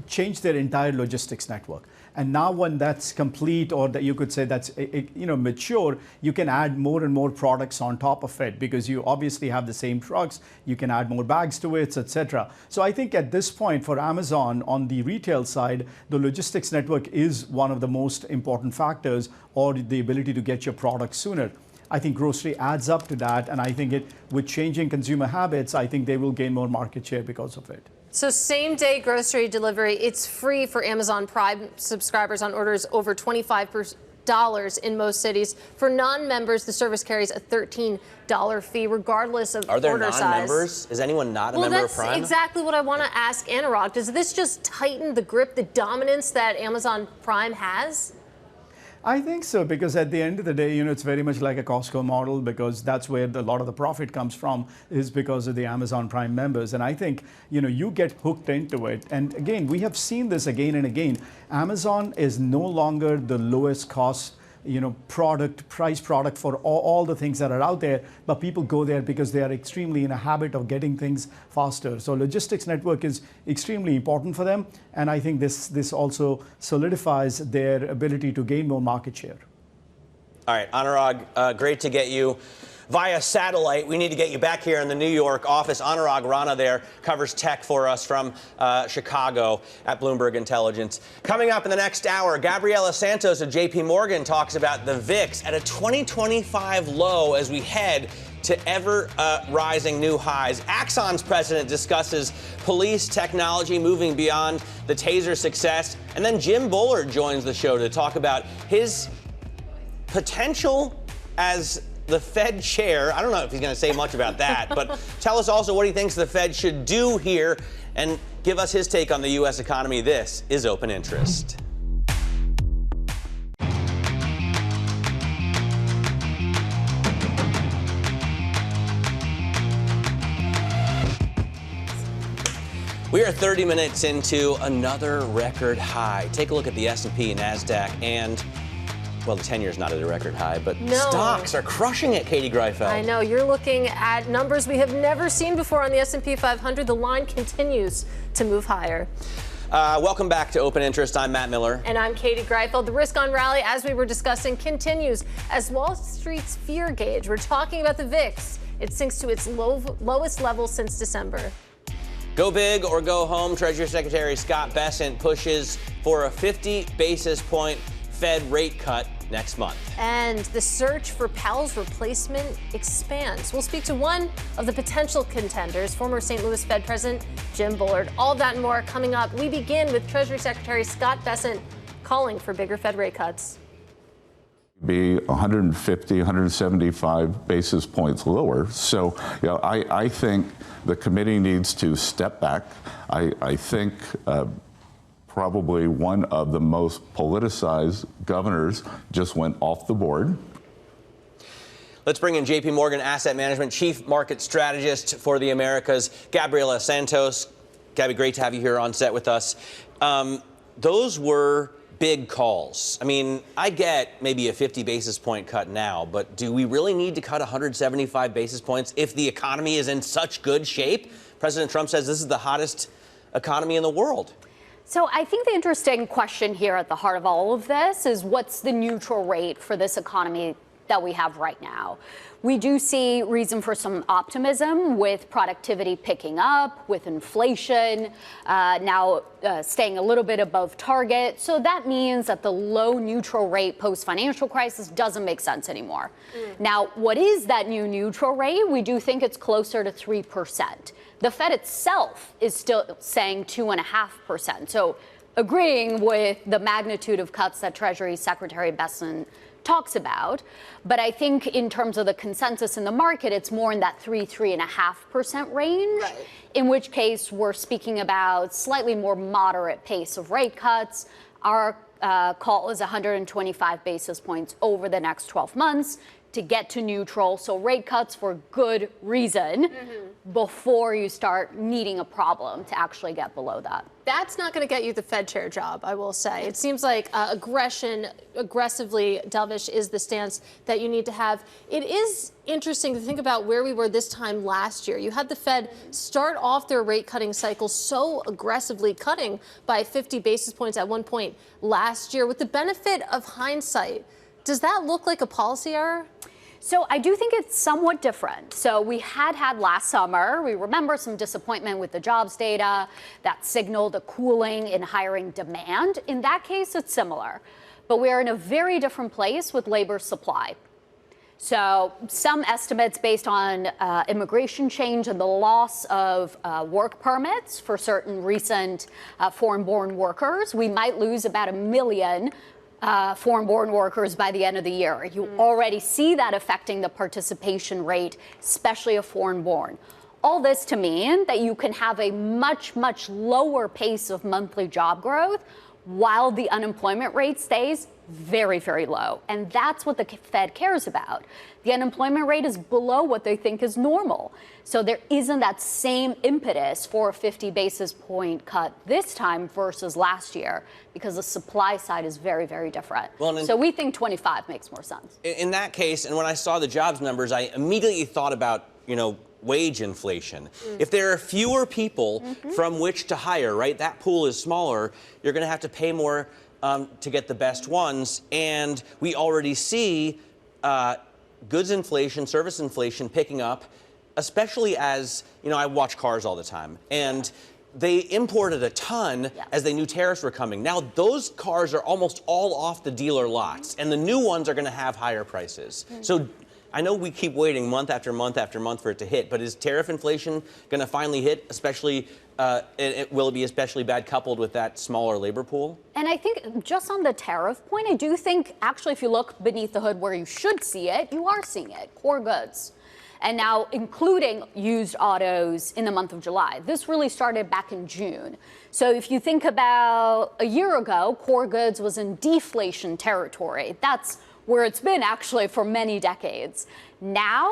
changed their entire logistics network. And now when that's complete, or that you could say that's mature, you can add more and more products on top of it because you obviously have the same trucks. You can add more bags to it, etc. So I think at this point for Amazon on the retail side, the logistics network is one of the most important factors, or the ability to get your products sooner. I think grocery adds up to that, and I think with changing consumer habits, I think they will gain more market share because of it. So same-day grocery delivery, it's free for Amazon Prime subscribers on orders over $25 in most cities. For non-members, the service carries a $13 fee, regardless of order size. Are there non-members? Is anyone not a member of Prime? Well, that's exactly what I want to ask Anurag. Does this just tighten the grip, the dominance that Amazon Prime has? I think so, because at the end of the day, it's very much like a Costco model, because that's where a lot of the profit comes from, is because of the Amazon Prime members. And I think, you get hooked into it. And again, we have seen this again and again. Amazon is no longer the lowest cost price product for all the things that are out there, but people go there because they are extremely in a habit of getting things faster. So logistics network is extremely important for them, and I think this also solidifies their ability to gain more market share. All right, Anurag, great to get you via satellite. We need to get you back here in the New York office. Anurag Rana there covers tech for us from Chicago at Bloomberg Intelligence. Coming up in the next hour, Gabriela Santos of JPMorgan talks about the VIX at a 2025 low as we head to ever rising new highs. Axon's president discusses police technology moving beyond the taser success. And then Jim Bullard joins the show to talk about his potential as the Fed chair. I don't know if he's going to say much about that, but tell us also what he thinks the Fed should do here and give us his take on the U.S. economy. This is Open Interest. We are 30 minutes into another record high. Take a look at the S&P, NASDAQ, and well, the 10-year is not at a record high, but stocks are crushing it, Katie Greifeld. I know. You're looking at numbers we have never seen before on the S&P 500. The line continues to move higher. Welcome back to Open Interest. I'm Matt Miller. And I'm Katie Greifeld. The risk-on rally, as we were discussing, continues as Wall Street's fear gauge. We're talking about the VIX It sinks to its lowest level since December. Go big or go home. Treasury Secretary Scott Bessent pushes for a 50 basis point Fed rate cut next month. And the search for Powell's replacement expands. We'll speak to one of the potential contenders, former St. Louis Fed President Jim Bullard. All that and more coming up. We begin with Treasury Secretary Scott Bessent calling for bigger Fed rate cuts. Be 150, 175 basis points lower. So, I think the committee needs to step back. I think probably one of the most politicized governors just went off the board. Let's bring in JPMorgan Asset Management Chief Market Strategist for the Americas, Gabriela Santos. Gabby, great to have you here on set with us. Those were big calls. I mean, I get maybe a 50 basis point cut now, but do we really need to cut 175 basis points if the economy is in such good shape? President Trump says this is the hottest economy in the world. So I think the interesting question here at the heart of all of this is what's the neutral rate for this economy that we have right now? We do see reason for some optimism with productivity picking up, with inflation now staying a little bit above target. So that means that the low neutral rate post-financial crisis doesn't make sense anymore. Now, what is that new neutral rate? We do think it's closer to 3%. The Fed itself is still saying 2.5%. So agreeing with the magnitude of cuts that Treasury Secretary Bessent talks about. But I think in terms of the consensus in the market, it's more in that 3.5% range, right. In which case we're speaking about slightly more moderate pace of rate cuts. Our call is 125 basis points over the next 12 months to get to neutral. So rate cuts for good reason before you start needing a problem to actually get below that. That's not going to get you the Fed chair job, I will say. It seems like aggressively dovish is the stance that you need to have. It is interesting to think about where we were this time last year. You had the Fed start off their rate cutting cycle so aggressively, cutting by 50 basis points at one point last year. With the benefit of hindsight, does that look like a policy error? So I do think it's somewhat different. So we had last summer, we remember some disappointment with the jobs data that signaled a cooling in hiring demand. In that case, it's similar. But we're in a very different place with labor supply. So some estimates based on immigration change and the loss of work permits for certain recent foreign-born workers, we might lose about 1 million foreign-born workers by the end of the year. You already see that affecting the participation rate, especially of foreign-born. All this to mean that you can have a much, much lower pace of monthly job growth while the unemployment rate stays very, very low. And that's what the Fed cares about. The unemployment rate is below what they think is normal. So there isn't that same impetus for a 50 basis point cut this time versus last year because the supply side is very, very different. Well, so we think 25 makes more sense. In that case, and when I saw the jobs numbers, I immediately thought about, wage inflation. If there are fewer people from which to hire, right, that pool is smaller, you're going to have to pay more to get the best ones. And we already see goods inflation, service inflation picking up, especially as, I watch cars all the time. And they imported a ton as they knew tariffs were coming. Now, those cars are almost all off the dealer lots, and the new ones are going to have higher prices. So I know we keep waiting month after month after month for it to hit, but is tariff inflation going to finally hit, especially, will it be especially bad coupled with that smaller labor pool? And I think just on the tariff point, I do think actually if you look beneath the hood where you should see it, you are seeing it, core goods. And now including used autos in the month of July. This really started back in June. So if you think about a year ago, core goods was in deflation territory. That's where it's been actually for many decades. Now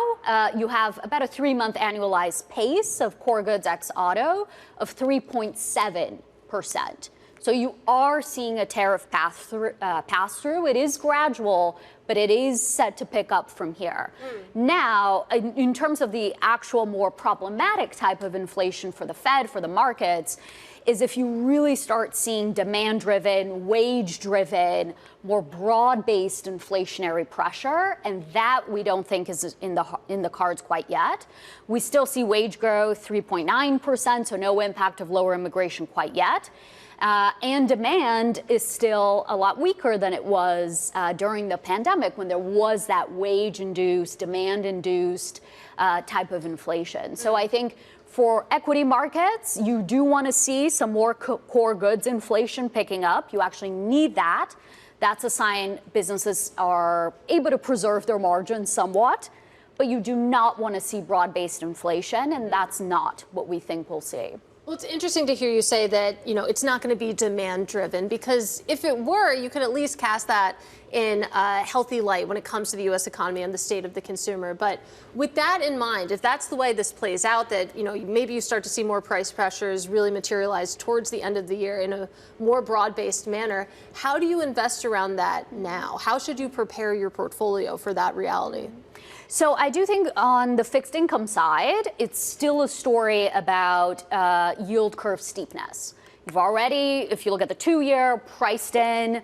you have about a 3-month annualized pace of core goods ex auto of 3.7%. So you are seeing a tariff pass through. It is gradual, but it is set to pick up from here. Now, in terms of the actual more problematic type of inflation for the Fed, for the markets, is if you really start seeing demand-driven, wage-driven, more broad-based inflationary pressure, and that we don't think is in the cards quite yet. We still see wage growth 3.9%, so no impact of lower immigration quite yet. And demand is still a lot weaker than it was during the pandemic, when there was that wage-induced, demand-induced type of inflation. So I think for equity markets, you do want to see some more core goods inflation picking up. You actually need that. That's a sign businesses are able to preserve their margins somewhat. But you do not want to see broad-based inflation, and that's not what we think we'll see. Well, it's interesting to hear you say that, it's not going to be demand driven, because if it were, you could at least cast that in a healthy light when it comes to the U.S. economy and the state of the consumer. But with that in mind, if that's the way this plays out, that, maybe you start to see more price pressures really materialize towards the end of the year in a more broad-based manner, how do you invest around that now? How should you prepare your portfolio for that reality? So I do think on the fixed income side, it's still a story about yield curve steepness. You've already, if you look at the 2-year, priced in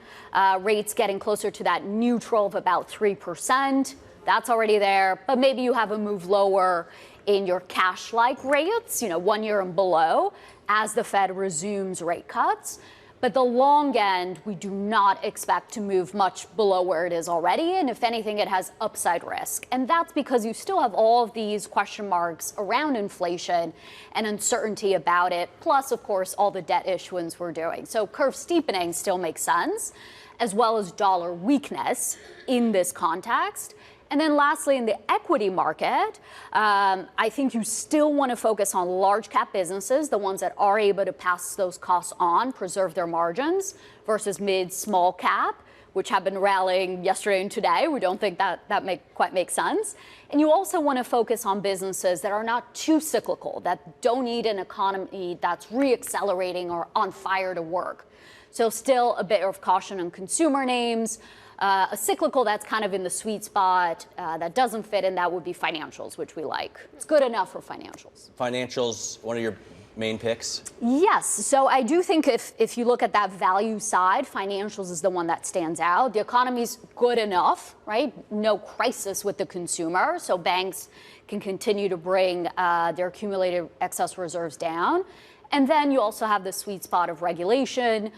rates getting closer to that neutral of about 3%. That's already there, but maybe you have a move lower in your cash-like rates, 1 year and below, as the Fed resumes rate cuts. But the long end, we do not expect to move much below where it is already. And if anything, it has upside risk. And that's because you still have all of these question marks around inflation and uncertainty about it, plus, of course, all the debt issuance we're doing. So curve steepening still makes sense, as well as dollar weakness in this context. And then lastly, in the equity market, I think you still want to focus on large cap businesses, the ones that are able to pass those costs on, preserve their margins, versus mid, small cap, which have been rallying yesterday and today. We don't think that quite makes sense. And you also want to focus on businesses that are not too cyclical, that don't need an economy that's reaccelerating or on fire to work. So still a bit of caution on consumer names. A cyclical that's kind of in the sweet spot that doesn't fit, and that would be financials, which we like. It's good enough for financials. Financials, one of your main picks? Yes. So I do think if you look at that value side, financials is the one that stands out. The economy's good enough, right? No crisis with the consumer. So banks can continue to bring their accumulated excess reserves down. And then you also have the sweet spot of regulation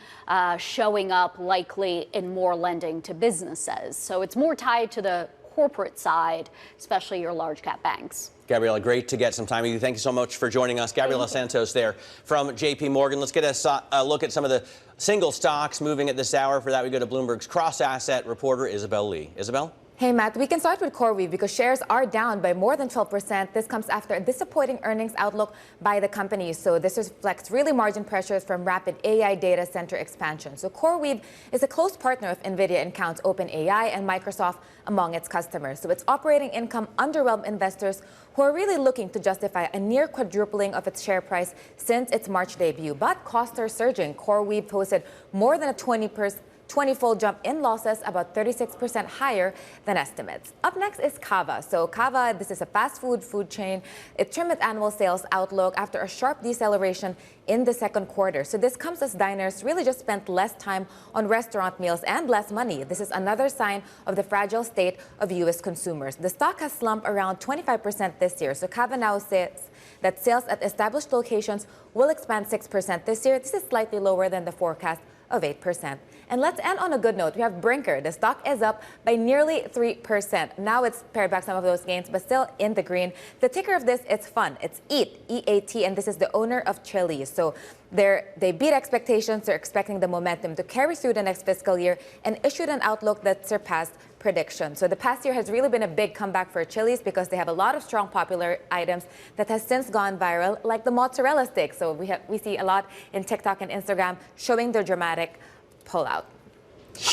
showing up likely in more lending to businesses. So it's more tied to the corporate side, especially your large cap banks. Gabriela, great to get some time with you. Thank you so much for joining us. Gabriela Santos there from JPMorgan. Let's get a look at some of the single stocks moving at this hour. For that, we go to Bloomberg's cross-asset reporter, Isabel Lee. Isabel? Hey, Matt, we can start with CoreWeave because shares are down by more than 12%. This comes after a disappointing earnings outlook by the company. So this reflects really margin pressures from rapid AI data center expansion. So CoreWeave is a close partner of NVIDIA and counts OpenAI and Microsoft among its customers. So its operating income underwhelmed investors who are really looking to justify a near quadrupling of its share price since its March debut. But costs are surging. CoreWeave posted more than a 20-fold jump in losses, about 36% higher than estimates. Up next is Cava. So Cava, this is a fast food chain. It trimmed its annual sales outlook after a sharp deceleration in the second quarter. So this comes as diners really just spent less time on restaurant meals and less money. This is another sign of the fragile state of U.S. consumers. The stock has slumped around 25% this year. So Cava now says that sales at established locations will expand 6% this year. This is slightly lower than the forecast of 8%. And let's end on a good note. We have Brinker. The stock is up by nearly 3%. Now it's pared back some of those gains, but still in the green. The ticker of this is fun. It's EAT, E-A-T, and this is the owner of Chili's. So they beat expectations. They're expecting the momentum to carry through the next fiscal year and issued an outlook that surpassed predictions. So the past year has really been a big comeback for Chili's because they have a lot of strong popular items that has since gone viral, like the mozzarella stick. So we see a lot in TikTok and Instagram showing their dramatic pullout.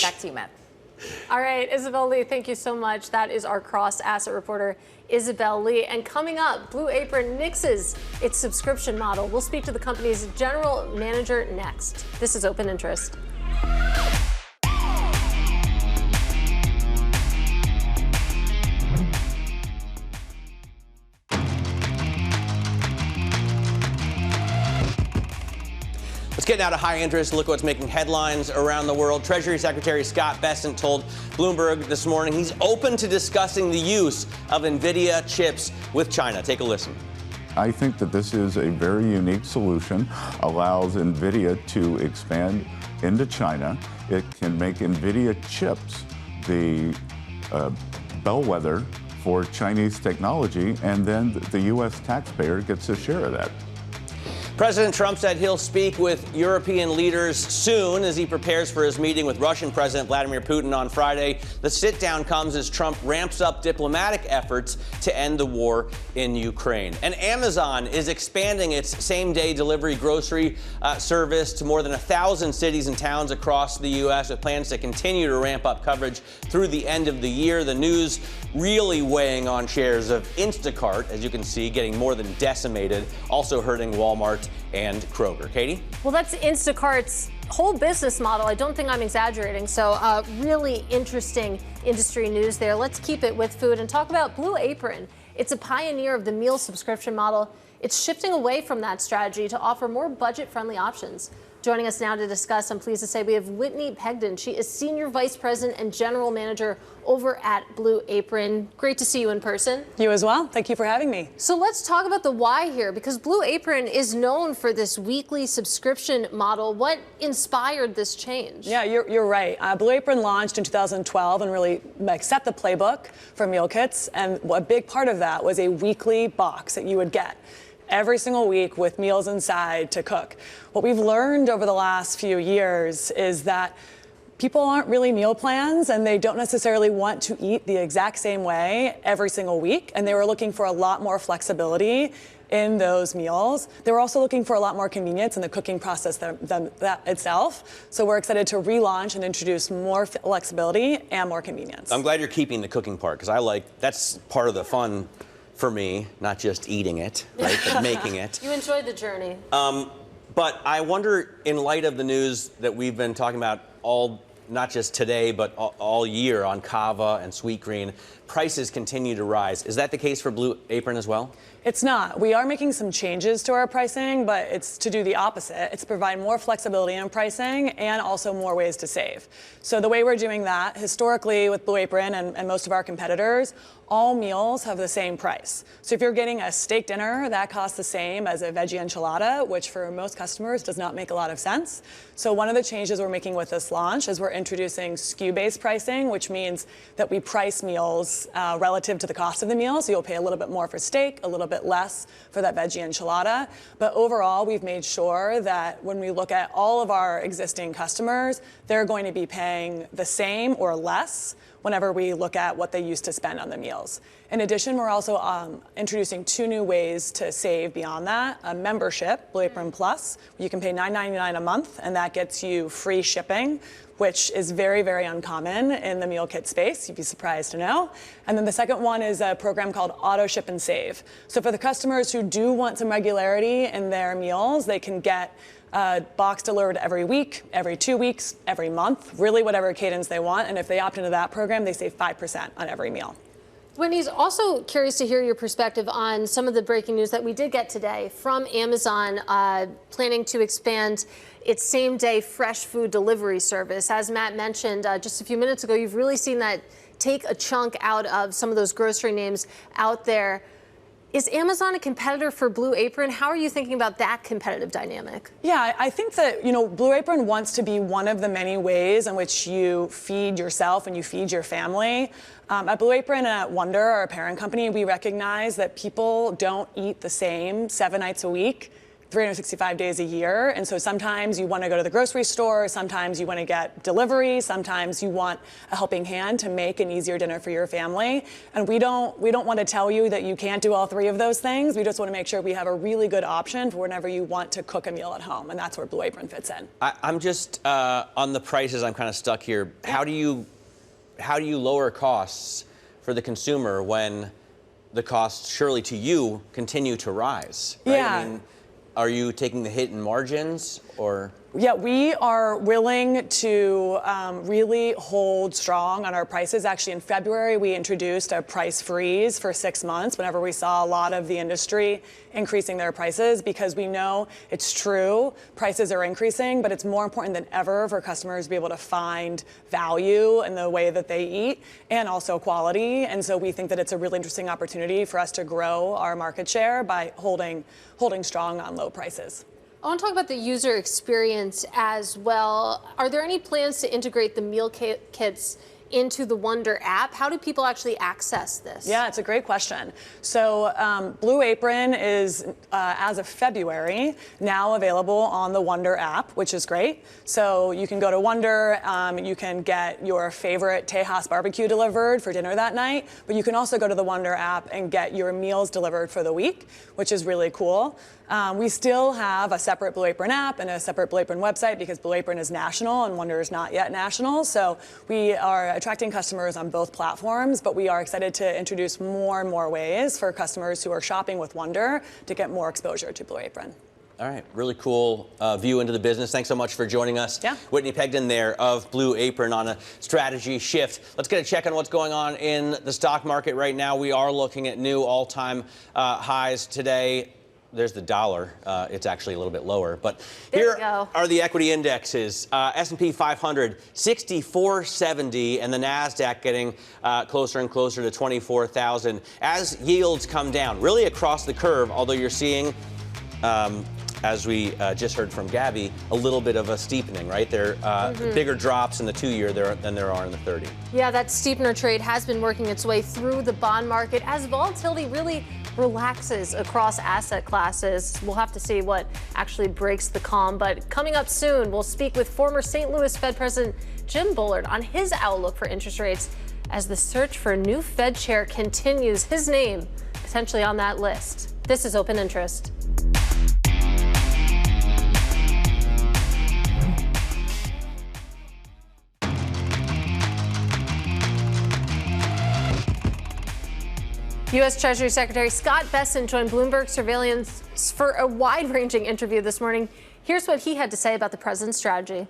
Back to you, Matt. All right, Isabel Lee, thank you so much. That is our cross-asset reporter, Isabel Lee. And coming up, Blue Apron nixes its subscription model. We'll speak to the company's general manager next. This is Open Interest. Let's get now to high interest. Look what's making headlines around the world. Treasury Secretary Scott Bessent told Bloomberg this morning he's open to discussing the use of NVIDIA chips with China. Take a listen. I think that this is a very unique solution, allows NVIDIA to expand into China. It can make NVIDIA chips the bellwether for Chinese technology, and then the U.S. taxpayer gets a share of that. President Trump said he'll speak with European leaders soon as he prepares for his meeting with Russian President Vladimir Putin on Friday. The sit-down comes as Trump ramps up diplomatic efforts to end the war in Ukraine. And Amazon is expanding its same-day delivery grocery service to more than 1,000 cities and towns across the U.S. with plans to continue to ramp up coverage through the end of the year. The news really weighing on shares of Instacart, as you can see, getting more than decimated, also hurting Walmart and Kroger. Katie? Well, that's Instacart's whole business model. I don't think I'm exaggerating. So really interesting industry news there. Let's keep it with food and talk about Blue Apron. It's a pioneer of the meal subscription model. It's shifting away from that strategy to offer more budget-friendly options. Joining us now to discuss, I'm pleased to say we have Whitney Pedgen. She is Senior Vice President and General Manager over at Blue Apron. Great to see you in person. You as well. Thank you for having me. So let's talk about the why here, because Blue Apron is known for this weekly subscription model. What inspired this change? Yeah, you're right. Blue Apron launched in 2012 and really set the playbook for meal kits. And a big part of that was a weekly box that you would get every single week with meals inside to cook. What we've learned over the last few years is that people aren't really meal plans, and they don't necessarily want to eat the exact same way every single week. And they were looking for a lot more flexibility in those meals. They were also looking for a lot more convenience in the cooking process that itself. So we're excited to relaunch and introduce more flexibility and more convenience. I'm glad you're keeping the cooking part, because that's part of the fun for me, not just eating it, right, but making it. You enjoyed the journey. But I wonder, in light of the news that we've been talking about not just today, but all year on Cava and Sweetgreen, prices continue to rise. Is that the case for Blue Apron as well? It's not. We are making some changes to our pricing, but it's to do the opposite. It's to provide more flexibility in pricing and also more ways to save. So the way we're doing that, historically with Blue Apron and most of our competitors, all meals have the same price. So if you're getting a steak dinner, that costs the same as a veggie enchilada, which for most customers does not make a lot of sense. So one of the changes we're making with this launch is we're introducing SKU-based pricing, which means that we price meals relative to the cost of the meal. So you'll pay a little bit more for steak, a little bit less for that veggie enchilada. But overall, we've made sure that when we look at all of our existing customers, they're going to be paying the same or less whenever we look at what they used to spend on the meals. In addition, we're also introducing 2 new ways to save beyond that. A membership, Blue Apron Plus, where you can pay $9.99 a month, and that gets you free shipping, which is very, very uncommon in the meal kit space. You'd be surprised to know. And then the second one is a program called Auto Ship and Save. So for the customers who do want some regularity in their meals, they can get a box delivered every week, every 2 weeks, every month, really whatever cadence they want. And if they opt into that program, they save 5% on every meal. Whitney's also curious to hear your perspective on some of the breaking news that we did get today from Amazon planning to expand its same-day fresh food delivery service. As Matt mentioned just a few minutes ago, you've really seen that take a chunk out of some of those grocery names out there. Is Amazon a competitor for Blue Apron? How are you thinking about that competitive dynamic? Yeah, I think that, Blue Apron wants to be one of the many ways in which you feed yourself and you feed your family. At Blue Apron and at Wonder, our parent company, we recognize that people don't eat the same 7 nights a week, 365 days a year. And so sometimes you want to go to the grocery store, sometimes you want to get delivery, sometimes you want a helping hand to make an easier dinner for your family. And we don't want to tell you that you can't do all 3 of those things. We just want to make sure we have a really good option for whenever you want to cook a meal at home. And that's where Blue Apron fits in. I'm just on the prices, I'm kind of stuck here. How do you lower costs for the consumer when the costs surely to you continue to rise? Right? Yeah. I mean, are you taking the hit in margins? or? Yeah, we are willing to really hold strong on our prices. Actually, in February, we introduced a price freeze for 6 months whenever we saw a lot of the industry increasing their prices, because we know it's true, prices are increasing, but it's more important than ever for customers to be able to find value in the way that they eat and also quality. And so we think that it's a really interesting opportunity for us to grow our market share by holding strong on low prices. I want to talk about the user experience as well. Are there any plans to integrate the meal kits into the Wonder app? How do people actually access this? Yeah, it's a great question. So Blue Apron is, as of February, now available on the Wonder app, which is great. So you can go to Wonder, you can get your favorite Tejas barbecue delivered for dinner that night, but you can also go to the Wonder app and get your meals delivered for the week, which is really cool. We still have a separate Blue Apron app and a separate Blue Apron website because Blue Apron is national and Wonder is not yet national. So we are attracting customers on both platforms, but we are excited to introduce more and more ways for customers who are shopping with Wonder to get more exposure to Blue Apron. All right, really cool view into the business. Thanks so much for joining us. Yeah. Whitney Pedgen there of Blue Apron on a strategy shift. Let's get a check on what's going on in the stock market right now. We are looking at new all-time highs today. There's the dollar. It's actually a little bit lower. But here are the equity indexes. S&P 500, 6470, and the NASDAQ getting closer and closer to 24,000. As yields come down, really across the curve, although you're seeing, as we just heard from Gabby, a little bit of a steepening, right? There are bigger drops in the 2-year than there are in the 30. Yeah, that steepener trade has been working its way through the bond market as volatility really relaxes across asset classes. We'll have to see what actually breaks the calm. But coming up soon, we'll speak with former St. Louis Fed President Jim Bullard on his outlook for interest rates as the search for a new Fed chair continues. His name potentially on that list. This is Open Interest. U.S. Treasury Secretary Scott Bessent joined Bloomberg Surveillance for a wide-ranging interview this morning. Here's what he had to say about the president's strategy.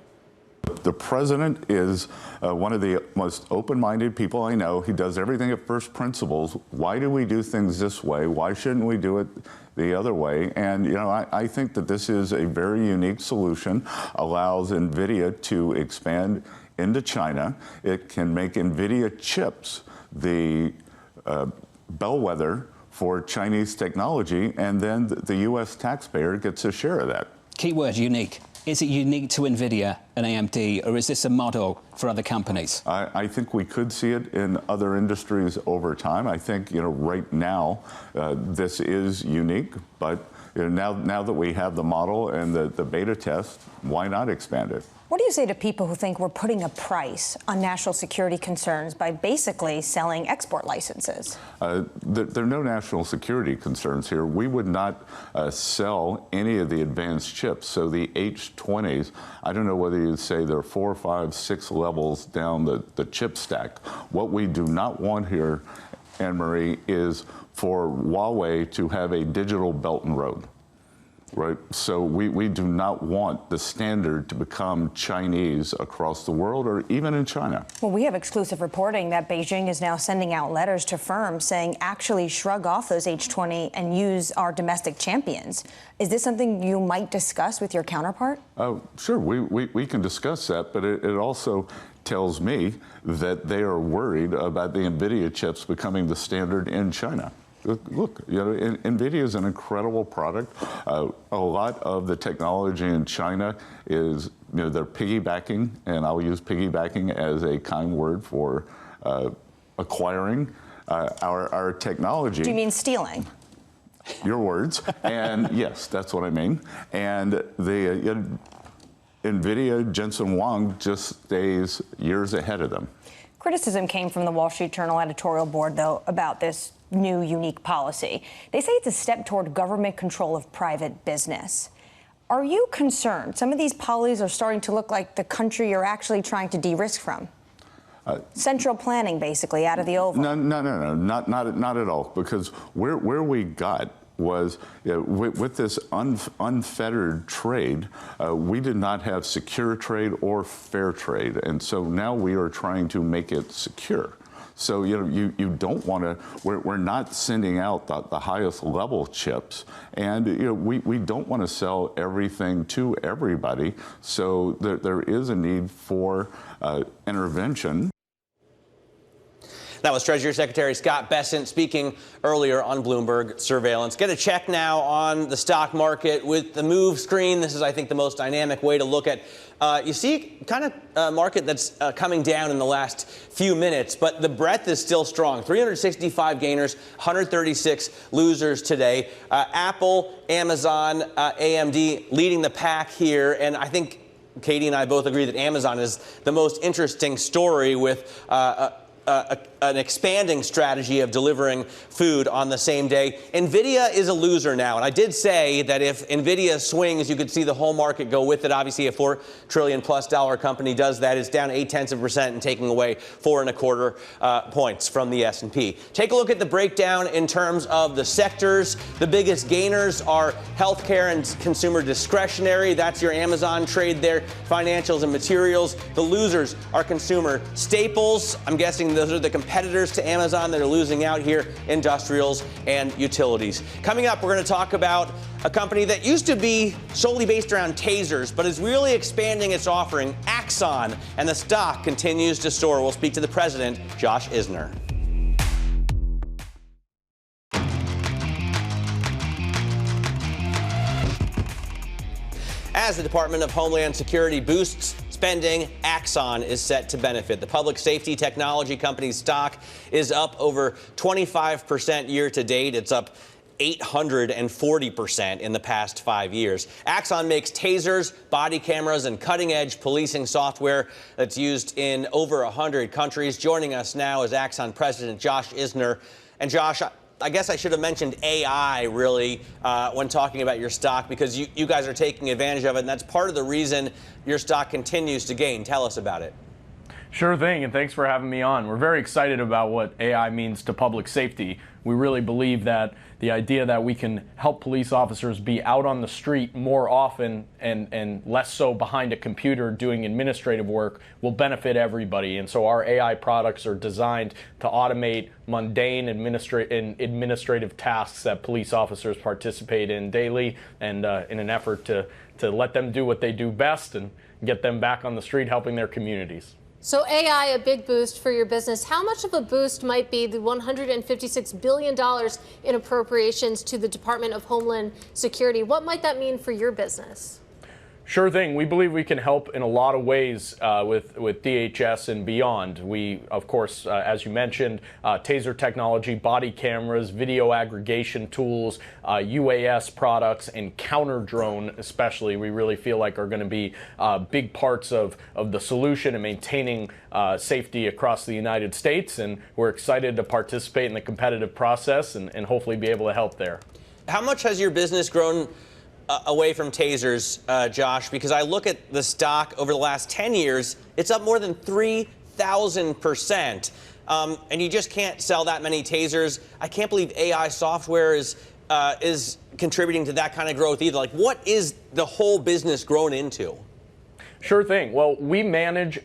The president is one of the most open-minded people I know. He does everything at first principles. Why do we do things this way? Why shouldn't we do it the other way? And, you know, I think that this is a very unique solution, allows NVIDIA to expand into China. It can make NVIDIA chips the bellwether for Chinese technology, and then the U.S. taxpayer gets a share of that. Keyword unique. Is it unique to NVIDIA and AMD, or is this a model for other companies? I think we could see it in other industries over time. I think, you know, right now this is unique, but you know, now that we have the model and the beta test, why not expand it? What do you say to people who think we're putting a price on national security concerns by basically selling export licenses? There are no national security concerns here. We would not sell any of the advanced chips. So the H20s, I don't know whether you'd say they're 4, 5, 6 levels down the chip stack. What we do not want here, Anne-Marie, is for Huawei to have a digital Belt and Road. Right. So we do not want the standard to become Chinese across the world or even in China. Well, we have exclusive reporting that Beijing is now sending out letters to firms saying actually shrug off those H20 and use our domestic champions. Is this something you might discuss with your counterpart? Oh, sure. We can discuss that, but it also tells me that they are worried about the NVIDIA chips becoming the standard in China. Look, you know, NVIDIA is an incredible product. A lot of the technology in China is, you know, they're piggybacking, and I'll use piggybacking as a kind word for acquiring our technology. Do you mean stealing? Your words. And yes, that's what I mean. And the NVIDIA, Jensen Huang, just stays years ahead of them. Criticism came from the Wall Street Journal editorial board, though, about this new unique policy. They say it's a step toward government control of private business. Are you concerned? Some of these policies are starting to look like the country you're actually trying to de-risk from. Central planning, basically, out of the Oval. No, not at all. Because where we got was with this unfettered trade, we did not have secure trade or fair trade. And so now we are trying to make it secure. So, you don't want to, we're not sending out the highest level chips. And, we don't want to sell everything to everybody. So there is a need for intervention. That was Treasury Secretary Scott Bessent speaking earlier on Bloomberg Surveillance. Get a check now on the stock market with the move screen. This is, I think, the most dynamic way to look at. You see kind of a market that's coming down in the last few minutes, but the breadth is still strong. 365 gainers, 136 losers today. Apple, Amazon, AMD leading the pack here. And I think Katie and I both agree that Amazon is the most interesting story with an expanding strategy of delivering food on the same day. NVIDIA is a loser now. And I did say that if NVIDIA swings, you could see the whole market go with it. Obviously, a $4 trillion+ company does that. It's down 0.8% and taking away 4.25 points from the S&P. Take a look at the breakdown in terms of the sectors. The biggest gainers are healthcare and consumer discretionary. That's your Amazon trade there. Financials and materials. The losers are consumer staples. I'm guessing those are the competitors to Amazon that are losing out here, industrials and utilities. Coming up, we're going to talk about a company that used to be solely based around tasers, but is really expanding its offering, Axon, and the stock continues to soar. We'll speak to the president, Josh Isner. As the Department of Homeland Security boosts spending, Axon is set to benefit. The public safety technology company's stock is up over 25% year to date. It's up 840% in the past 5 years. Axon makes tasers, body cameras, and cutting-edge policing software that's used in over 100 countries. Joining us now is Axon President Josh Isner. And Josh, I guess I should have mentioned AI, really, when talking about your stock, because you guys are taking advantage of it, and that's part of the reason your stock continues to gain. Tell us about it. Sure thing, and thanks for having me on. We're very excited about what AI means to public safety. We really believe that the idea that we can help police officers be out on the street more often and less so behind a computer doing administrative work will benefit everybody. And so our AI products are designed to automate mundane administrative tasks that police officers participate in daily, and in an effort to let them do what they do best and get them back on the street helping their communities. So AI, a big boost for your business. How much of a boost might be the $156 billion in appropriations to the Department of Homeland Security? What might that mean for your business? Sure thing. We believe we can help in a lot of ways with DHS and beyond. We, of course, as you mentioned, taser technology, body cameras, video aggregation tools, UAS products, and counter drone especially, we really feel like are going to be big parts of the solution and maintaining safety across the United States. And we're excited to participate in the competitive process and hopefully be able to help there. How much has your business grown away from tasers, Josh? Because I look at the stock over the last 10 years, it's up more than 3,000%. And you just can't sell that many tasers. I can't believe AI software is contributing to that kind of growth either. Like, what is the whole business grown into? Sure thing. Well, we manage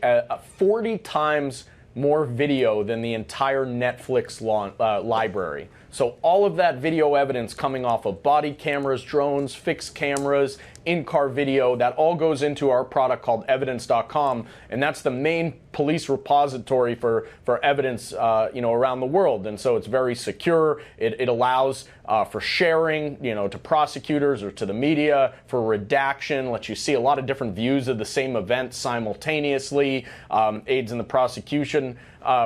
40 times more video than the entire Netflix library. So all of that video evidence coming off of body cameras, drones, fixed cameras, in-car video, that all goes into our product called evidence.com, and that's the main police repository for evidence around the world. And so it's very secure. It allows for sharing, to prosecutors or to the media, for redaction, lets you see a lot of different views of the same event simultaneously, aids in the prosecution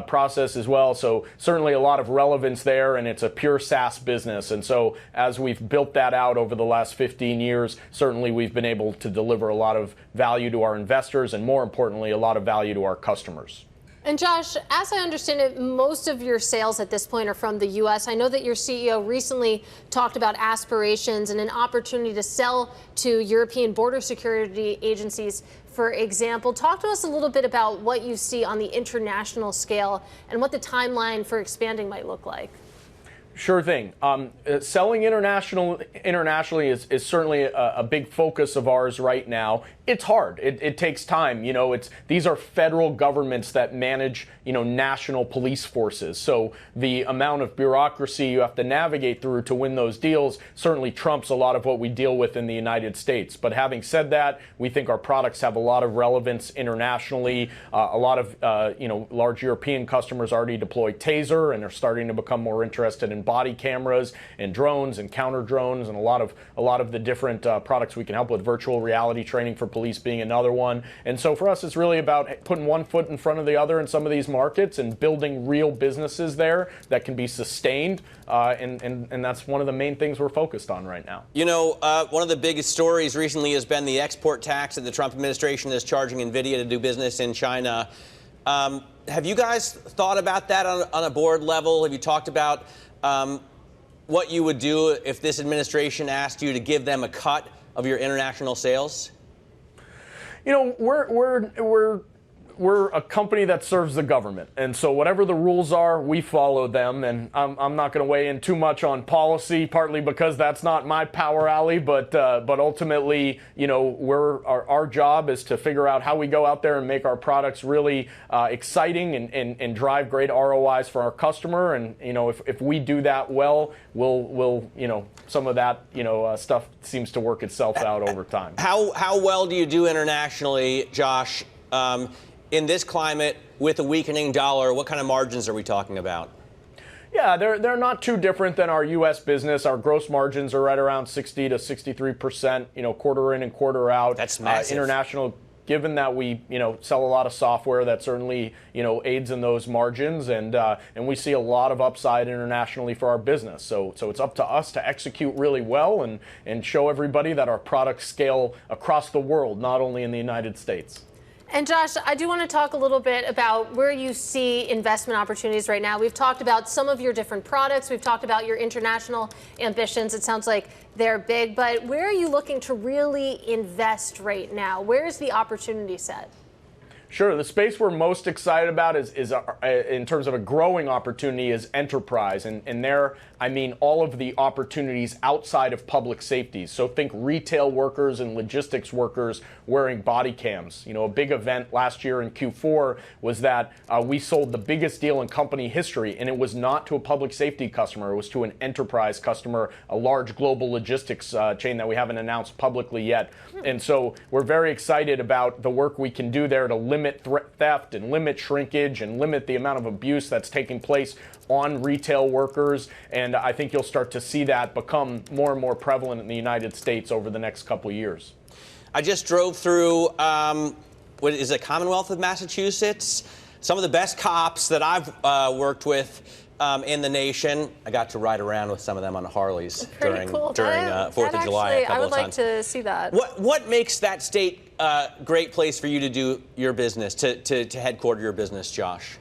process as well. So certainly a lot of relevance there, and it's a pure SaaS business. And so as we've built that out over the last 15 years, certainly we've been able to deliver a lot of value to our investors and, more importantly, a lot of value to our customers. And Josh, as I understand it, most of your sales at this point are from the U.S. I know that your CEO recently talked about aspirations and an opportunity to sell to European border security agencies, for example. Talk to us a little bit about what you see on the international scale and what the timeline for expanding might look like. Sure thing. Selling internationally is certainly a big focus of ours right now. It's hard. It takes time. These are federal governments that manage, national police forces. So the amount of bureaucracy you have to navigate through to win those deals certainly trumps a lot of what we deal with in the United States. But having said that, we think our products have a lot of relevance internationally. A lot of, large European customers already deploy Taser and are starting to become more interested in body cameras and drones and counter drones and a lot of the different products we can help with. Virtual reality training for police being another one. And so for us, it's really about putting one foot in front of the other in some of these markets and building real businesses there that can be sustained. And that's one of the main things we're focused on right now. One of the biggest stories recently has been the export tax that the Trump administration is charging NVIDIA to do business in China. Have you guys thought about that on a board level? Have you talked about what you would do if this administration asked you to give them a cut of your international sales? We're a company that serves the government, and so whatever the rules are, we follow them. And I'm not going to weigh in too much on policy, partly because that's not my power alley. But ultimately, our job is to figure out how we go out there and make our products really exciting and drive great ROIs for our customer. And if we do that well, we'll some of that stuff seems to work itself out over time. How well do you do internationally, Josh? In this climate, with a weakening dollar, what kind of margins are we talking about? Yeah, they're not too different than our U.S. business. Our gross margins are right around 60 to 63%, quarter in and quarter out. That's massive. International, given that we, sell a lot of software, that certainly, aids in those margins, and we see a lot of upside internationally for our business. So it's up to us to execute really well and show everybody that our products scale across the world, not only in the United States. And Josh, I do want to talk a little bit about where you see investment opportunities right now. We've talked about some of your different products. We've talked about your international ambitions. It sounds like they're big, but where are you looking to really invest right now? Where's the opportunity set? Sure. The space we're most excited about is in terms of a growing opportunity is enterprise. And there, I mean all of the opportunities outside of public safety. So think retail workers and logistics workers wearing body cams. A big event last year in Q4 was that we sold the biggest deal in company history, and it was not to a public safety customer. It was to an enterprise customer, a large global logistics chain that we haven't announced publicly yet. And so we're very excited about the work we can do there to limit theft and limit shrinkage and limit the amount of abuse that's taking place on retail workers. And I think you'll start to see that become more and more prevalent in the United States over the next couple of years. I just drove through, what is it, Commonwealth of Massachusetts? Some of the best cops that I've worked with in the nation. I got to ride around with some of them on Harleys during 4th of July a couple of times. I would like to see that. What makes that state a great place for you to do your business, to headquarter your business, Josh?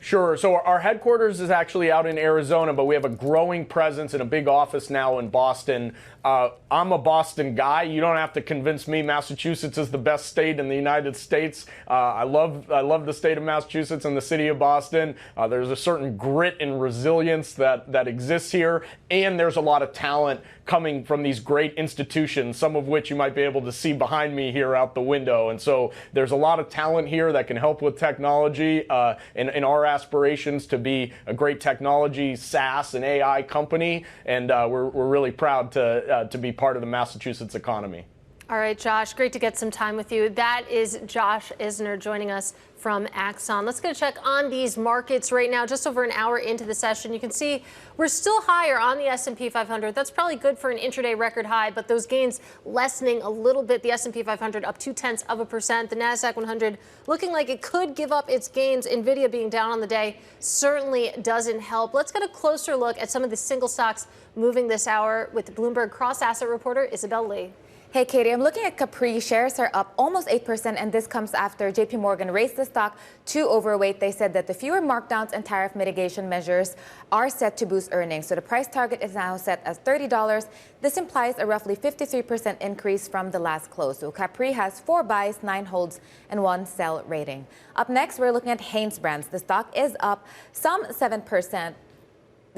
Sure. So our headquarters is actually out in Arizona, but we have a growing presence and a big office now in Boston. I'm a Boston guy. You don't have to convince me Massachusetts is the best state in the United States. I love the state of Massachusetts and the city of Boston. There's a certain grit and resilience that exists here, and there's a lot of talent coming from these great institutions, some of which you might be able to see behind me here out the window. And so there's a lot of talent here that can help with technology in our aspirations to be a great technology, SaaS, and AI company. And we're really proud to be part of the Massachusetts economy. All right, Josh, great to get some time with you. That is Josh Isner joining us from Axon. Let's get a check on these markets right now. Just over an hour into the session, you can see we're still higher on the S&P 500. That's probably good for an intraday record high, but those gains lessening a little bit. The S&P 500 up 0.2%. The NASDAQ 100 looking like it could give up its gains. NVIDIA being down on the day certainly doesn't help. Let's get a closer look at some of the single stocks moving this hour with the Bloomberg cross-asset reporter Isabel Lee. Hey, Katie, I'm looking at Capri. Shares are up almost 8%, and this comes after JPMorgan raised the stock to overweight. They said that the fewer markdowns and tariff mitigation measures are set to boost earnings. So the price target is now set at $30. This implies a roughly 53% increase from the last close. So Capri has 4 buys, 9 holds, and 1 sell rating. Up next, we're looking at Hanes Brands. The stock is up some 7%.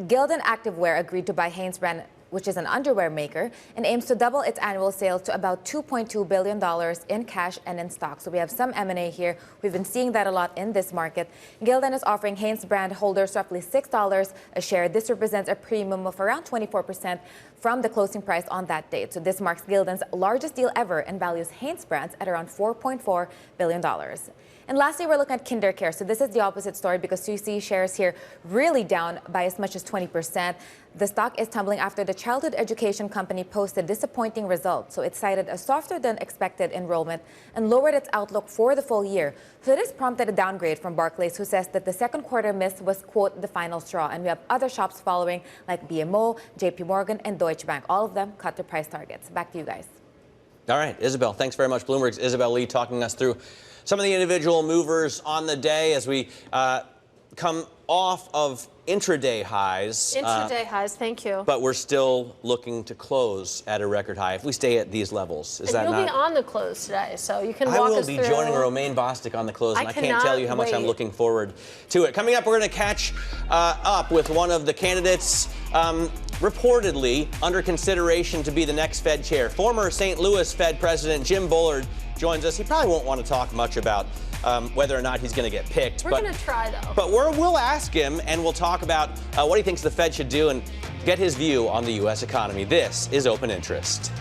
Gildan Activewear agreed to buy Hanes brand, which is an underwear maker, and aims to double its annual sales to about $2.2 billion in cash and in stock. So we have some M&A here. We've been seeing that a lot in this market. Gildan is offering Hanes brand holders roughly $6 a share. This represents a premium of around 24% from the closing price on that date. So this marks Gildan's largest deal ever and values Hanes brands at around $4.4 billion. And lastly, we're looking at KinderCare. So this is the opposite story because you see shares here really down by as much as 20%. The stock is tumbling after the childhood education company posted disappointing results. So it cited a softer than expected enrollment and lowered its outlook for the full year. So this prompted a downgrade from Barclays, who says that the second quarter miss was, quote, the final straw. And we have other shops following like BMO, JPMorgan, and Deutsche Bank. All of them cut their price targets. Back to you guys. All right, Isabel, thanks very much. Bloomberg's Isabel Lee talking us through some of the individual movers on the day as we come off of intraday highs. Intraday highs, thank you. But we're still looking to close at a record high if we stay at these levels. Is and that you'll not? be on the close today, so you can I walk will us be through. joining Romaine Bostick on the close, and I can't tell you how much I'm wait. looking forward to it. Coming up, we're going to catch up with one of the candidates reportedly under consideration to be the next Fed chair. Former St. Louis Fed President Jim Bullard joins us. He probably won't want to talk much about whether or not he's going to get picked. We're going to try, though. But we'll ask him, and we'll talk about what he thinks the Fed should do and get his view on the U.S. economy. This is Open Interest.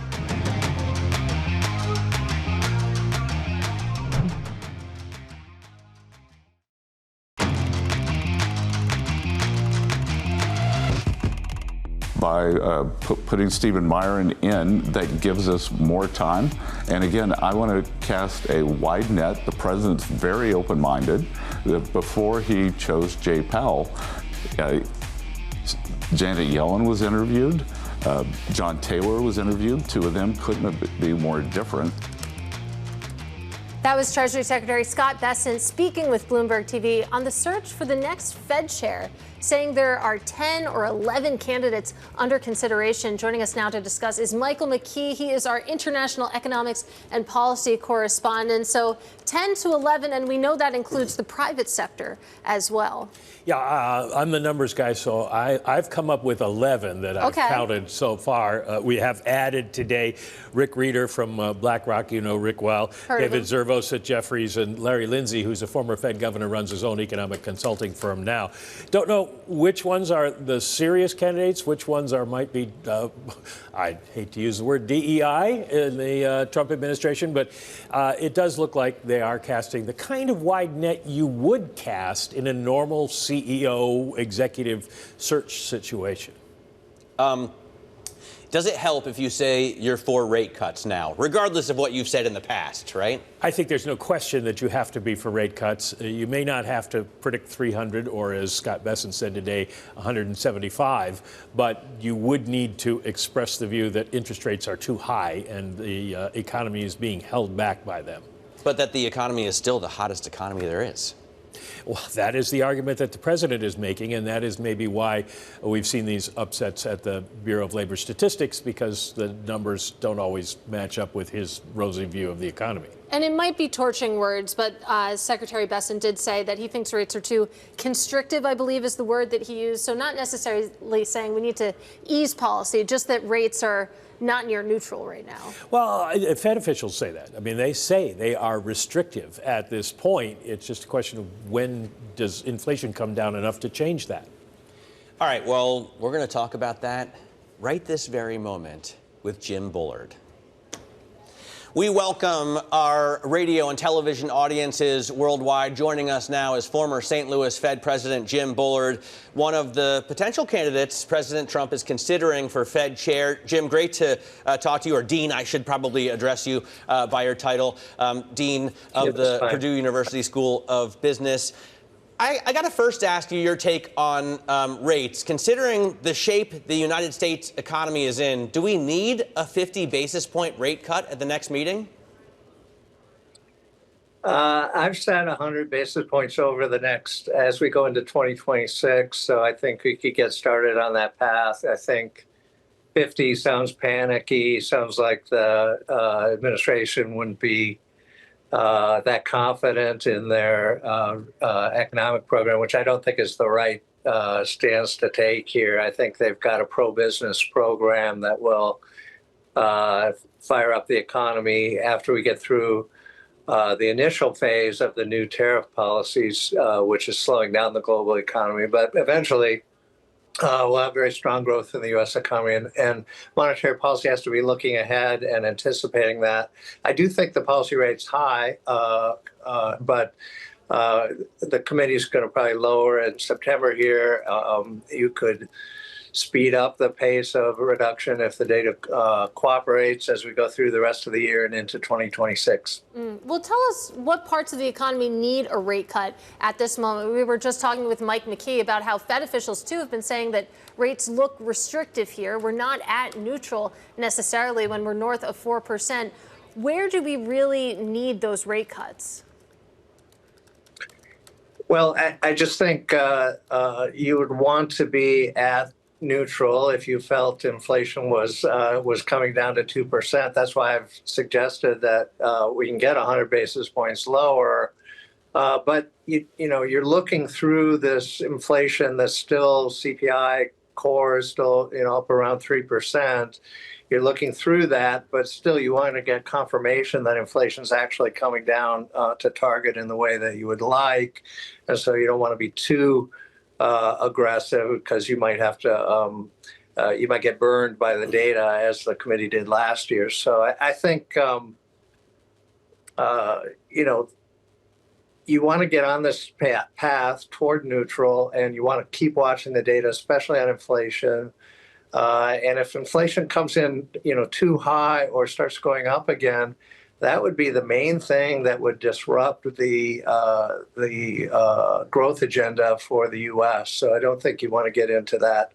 By putting Stephen Myron in, that gives us more time. And again, I want to cast a wide net. The president's very open-minded. Before he chose Jay Powell, Janet Yellen was interviewed. John Taylor was interviewed. Two of them couldn't be more different. That was Treasury Secretary Scott Bessent speaking with Bloomberg TV on the search for the next Fed chair, saying there are 10 or 11 candidates under consideration. Joining us now to discuss is Michael McKee. He is our international economics and policy correspondent. So 10 to 11, and we know that includes the private sector as well. Yeah, I'm the numbers guy, so I've come up with 11 that I've counted so far. We have added today Rick Reeder from BlackRock, you know Rick well, David Zervos at Jefferies, and Larry Lindsey, who's a former Fed governor, runs his own economic consulting firm now. Don't know which ones are the serious candidates, which ones might be, I hate to use the word DEI in the Trump administration, but it does look like they are casting the kind of wide net you would cast in a normal CEO executive search situation. Does it help if you say you're for rate cuts now, regardless of what you've said in the past, right? I think there's no question that you have to be for rate cuts. You may not have to predict 300 or, as Scott Bessent said today, 175, but you would need to express the view that interest rates are too high and the economy is being held back by them. But that the economy is still the hottest economy there is. Well, that is the argument that the president is making, and that is maybe why we've seen these upsets at the Bureau of Labor Statistics, because the numbers don't always match up with his rosy view of the economy. And it might be torching words, but Secretary Bessent did say that he thinks rates are too constrictive, I believe is the word that he used. So not necessarily saying we need to ease policy, just that rates are not near neutral right now. Well, Fed officials say that. I mean, they say they are restrictive at this point. It's just a question of when does inflation come down enough to change that? All right, well, we're going to talk about that right this very moment with Jim Bullard. We welcome our radio and television audiences worldwide. Joining us now is former St. Louis Fed President Jim Bullard, one of the potential candidates President Trump is considering for Fed chair. Jim, great to talk to you, or Dean, I should probably address you by your title, Dean of the Purdue University School of Business. I got to first ask you your take on rates. Considering the shape the United States economy is in, do we need a 50 basis point rate cut at the next meeting? I've said 100 basis points over the next, as we go into 2026. So I think we could get started on that path. I think 50 sounds panicky. Sounds like the administration wouldn't be that confident in their economic program, which I don't think is the right stance to take here. I think they've got a pro-business program that will fire up the economy after we get through the initial phase of the new tariff policies, which is slowing down the global economy. But eventually, we'll have very strong growth in the U.S. economy, and monetary policy has to be looking ahead and anticipating that. I do think the policy rate's high, but the committee is going to probably lower in September here. You could speed up the pace of reduction if the data cooperates as we go through the rest of the year and into 2026. Well, tell us what parts of the economy need a rate cut at this moment. We were just talking with Mike McKee about how Fed officials, too, have been saying that rates look restrictive here. We're not at neutral necessarily when we're north of 4%. Where do we really need those rate cuts? Well, I just think you would want to be at neutral if you felt inflation was coming down to 2%. That's why I've suggested that we can get 100 basis points lower. But you're looking through this inflation that's still CPI core is still up around 3%. You're looking through that, but still you want to get confirmation that inflation is actually coming down to target in the way that you would like. And so you don't want to be too aggressive because you might have to, you might get burned by the data as the committee did last year. So I think, you want to get on this path toward neutral, and you want to keep watching the data, especially on inflation. And if inflation comes in, too high or starts going up again, that would be the main thing that would disrupt the growth agenda for the U.S. So I don't think you want to get into that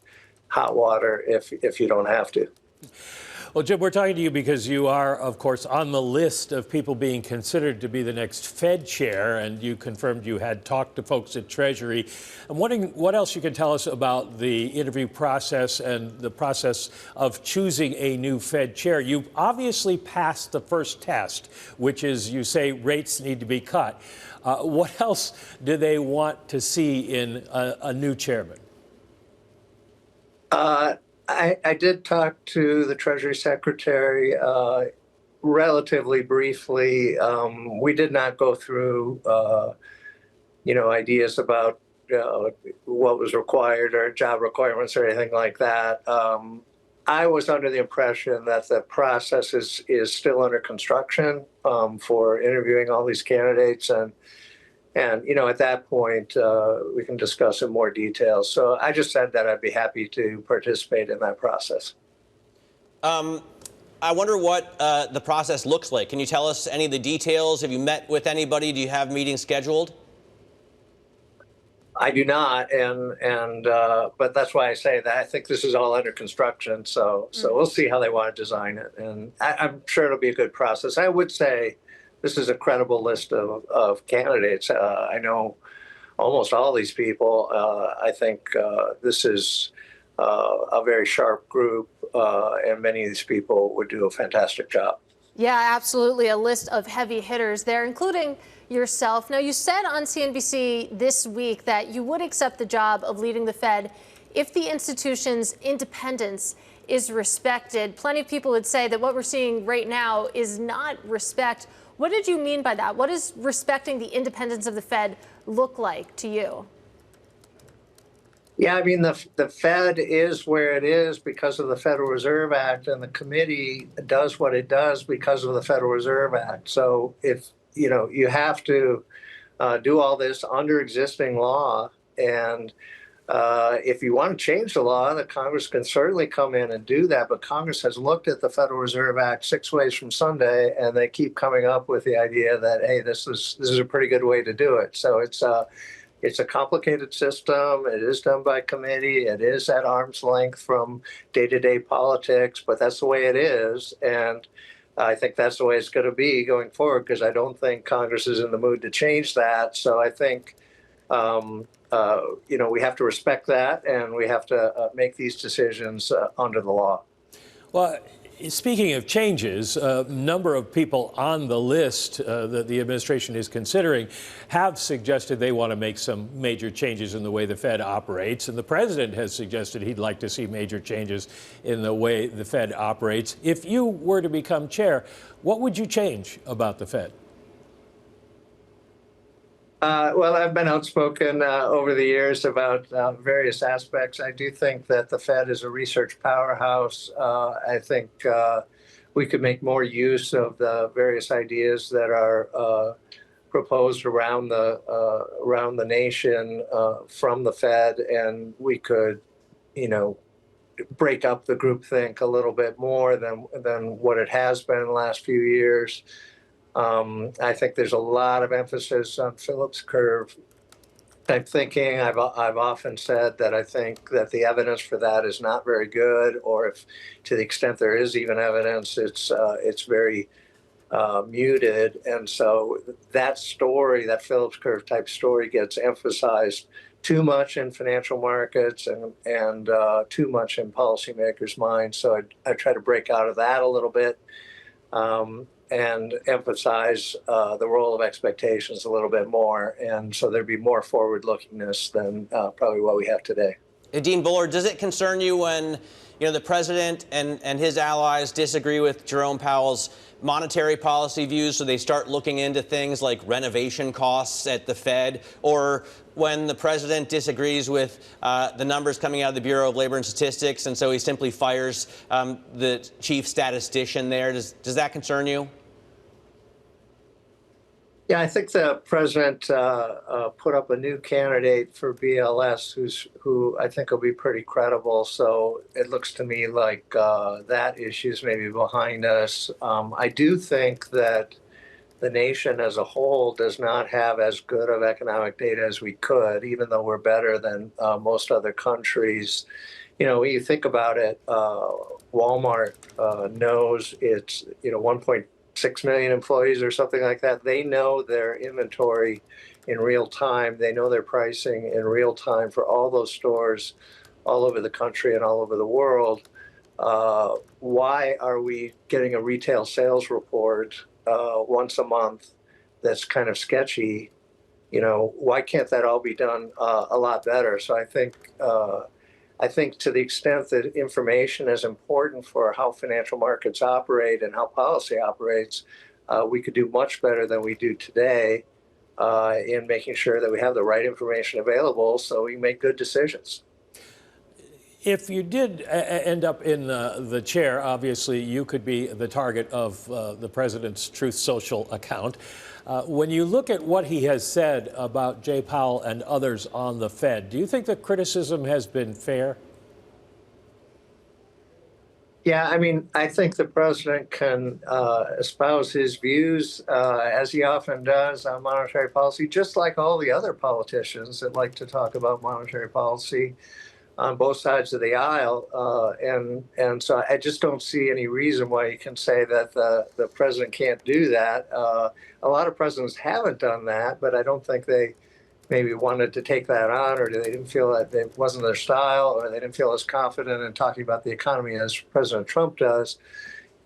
hot water if you don't have to. Well, Jim, we're talking to you because you are, of course, on the list of people being considered to be the next Fed chair, and you confirmed you had talked to folks at Treasury. I'm wondering what else you can tell us about the interview process and the process of choosing a new Fed chair. You've obviously passed the first test, which is you say rates need to be cut. What else do they want to see in a new chairman? I did talk to the Treasury Secretary relatively briefly. We did not go through, ideas about what was required or job requirements or anything like that. I was under the impression that the process is still under construction for interviewing all these candidates. And at that point, we can discuss in more detail. So I just said that I'd be happy to participate in that process. I wonder what the process looks like. Can you tell us any of the details? Have you met with anybody? Do you have meetings scheduled? I do not, but that's why I say that I think this is all under construction. So we'll see how they want to design it, and I'm sure it'll be a good process. I would say this is a credible list of candidates. I know almost all these people. I think this is a very sharp group, and many of these people would do a fantastic job. Yeah, absolutely. A list of heavy hitters there, including yourself. Now, you said on CNBC this week that you would accept the job of leading the Fed if the institution's independence is respected. Plenty of people would say that what we're seeing right now is not respect. What did you mean by that? What does respecting the independence of the Fed look like to you? Yeah, I mean, the Fed is where it is because of the Federal Reserve Act, and the committee does what it does because of the Federal Reserve Act. So if, you have to do all this under existing law, and if you want to change the law, the Congress can certainly come in and do that. But Congress has looked at the Federal Reserve Act 6 ways from Sunday, and they keep coming up with the idea that, hey, this is a pretty good way to do it. So it's a complicated system. It is done by committee. It is at arm's length from day-to-day politics, but that's the way it is. And I think that's the way it's going to be going forward, because I don't think Congress is in the mood to change that. So I think, we have to respect that, and we have to make these decisions under the law. Well, Speaking of changes, a number of people on the list that the administration is considering have suggested they want to make some major changes in the way the Fed operates. And the president has suggested he'd like to see major changes in the way the Fed operates. If you were to become chair, what would you change about the Fed? Well, I've been outspoken over the years about various aspects. I do think that the Fed is a research powerhouse. I think we could make more use of the various ideas that are proposed around the nation from the Fed, and we could, break up the groupthink a little bit more than what it has been in the last few years. I think there's a lot of emphasis on Phillips curve type thinking. I've often said that I think that the evidence for that is not very good, or if to the extent there is even evidence, it's very muted. And so that story, that Phillips curve type story, gets emphasized too much in financial markets and too much in policymakers' minds. So I try to break out of that a little bit. And emphasize the role of expectations a little bit more. And so there'd be more forward-lookingness than probably what we have today. Dean Bullard, does it concern you when the president and his allies disagree with Jerome Powell's monetary policy views, so they start looking into things like renovation costs at the Fed, or when the president disagrees with the numbers coming out of the Bureau of Labor and Statistics, and so he simply fires the chief statistician there? Does that concern you? Yeah, I think the president put up a new candidate for BLS who I think will be pretty credible. So it looks to me like that issue is maybe behind us. I do think that the nation as a whole does not have as good of economic data as we could, even though we're better than most other countries. When you think about it, Walmart knows it's 1.6 million employees or something like that. They know their inventory in real time. They know their pricing in real time for all those stores all over the country and all over the world. Why are we getting a retail sales report once a month that's kind of sketchy? Why can't that all be done a lot better? So I think to the extent that information is important for how financial markets operate and how policy operates, we could do much better than we do today in making sure that we have the right information available so we make good decisions. If you did end up in the chair, obviously you could be the target of the president's Truth Social account. When you look at what he has said about Jay Powell and others on the Fed, do you think the criticism has been fair? Yeah, I think the president can espouse his views, as he often does, on monetary policy, just like all the other politicians that like to talk about monetary policy on both sides of the aisle. And so I just don't see any reason why you can say that the president can't do that. A lot of presidents haven't done that, but I don't think they maybe wanted to take that on, or they didn't feel that it wasn't their style, or they didn't feel as confident in talking about the economy as President Trump does.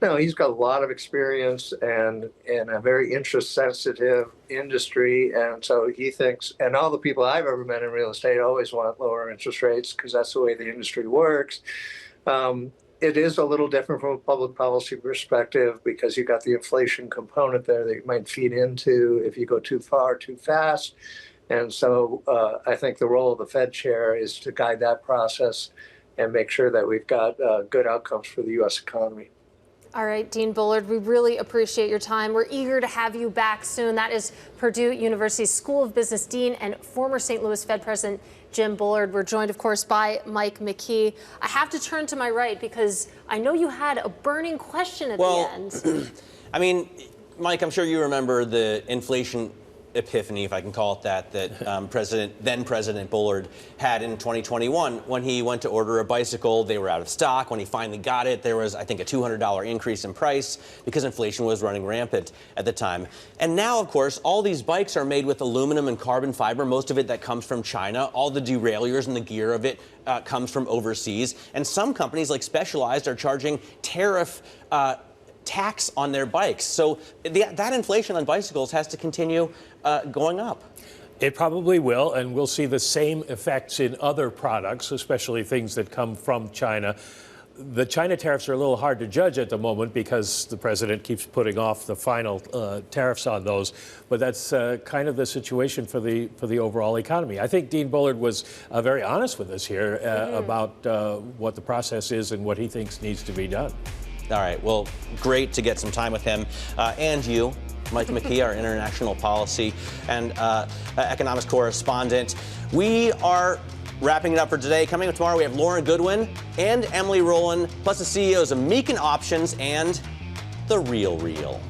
No, he's got a lot of experience and in a very interest-sensitive industry, and so he thinks, and all the people I've ever met in real estate always want lower interest rates because that's the way the industry works. It is a little different from a public policy perspective because you've got the inflation component there that you might feed into if you go too far, too fast. And so I think the role of the Fed chair is to guide that process and make sure that we've got good outcomes for the U.S. economy. All right, Dean Bullard, we really appreciate your time. We're eager to have you back soon. That is Purdue University's School of Business Dean and former St. Louis Fed President Jim Bullard. We're joined, of course, by Mike McKee. I have to turn to my right because I know you had a burning question at the end. Mike, I'm sure you remember the inflation epiphany, if I can call it that, then President Bullard had in 2021 when he went to order a bicycle. They were out of stock. When he finally got it, there was, I think, a $200 increase in price because inflation was running rampant at the time. And now, of course, all these bikes are made with aluminum and carbon fiber, most of it that comes from China. All the derailleurs and the gear of it comes from overseas. And some companies, like Specialized, are charging tariff tax on their bikes. So that inflation on bicycles has to continue going up. It probably will, and we'll see the same effects in other products, especially things that come from China. The China tariffs are a little hard to judge at the moment because the president keeps putting off the final tariffs on those. But that's kind of the situation for the overall economy. I think Dean Bullard was very honest with us here about what the process is and what he thinks needs to be done. All right. Well, great to get some time with him and you, Mike McKee, our international policy and economics correspondent. We are wrapping it up for today. Coming up tomorrow, we have Lauren Goodwin and Emily Rowland, plus the CEOs of Meek and Options and The Real.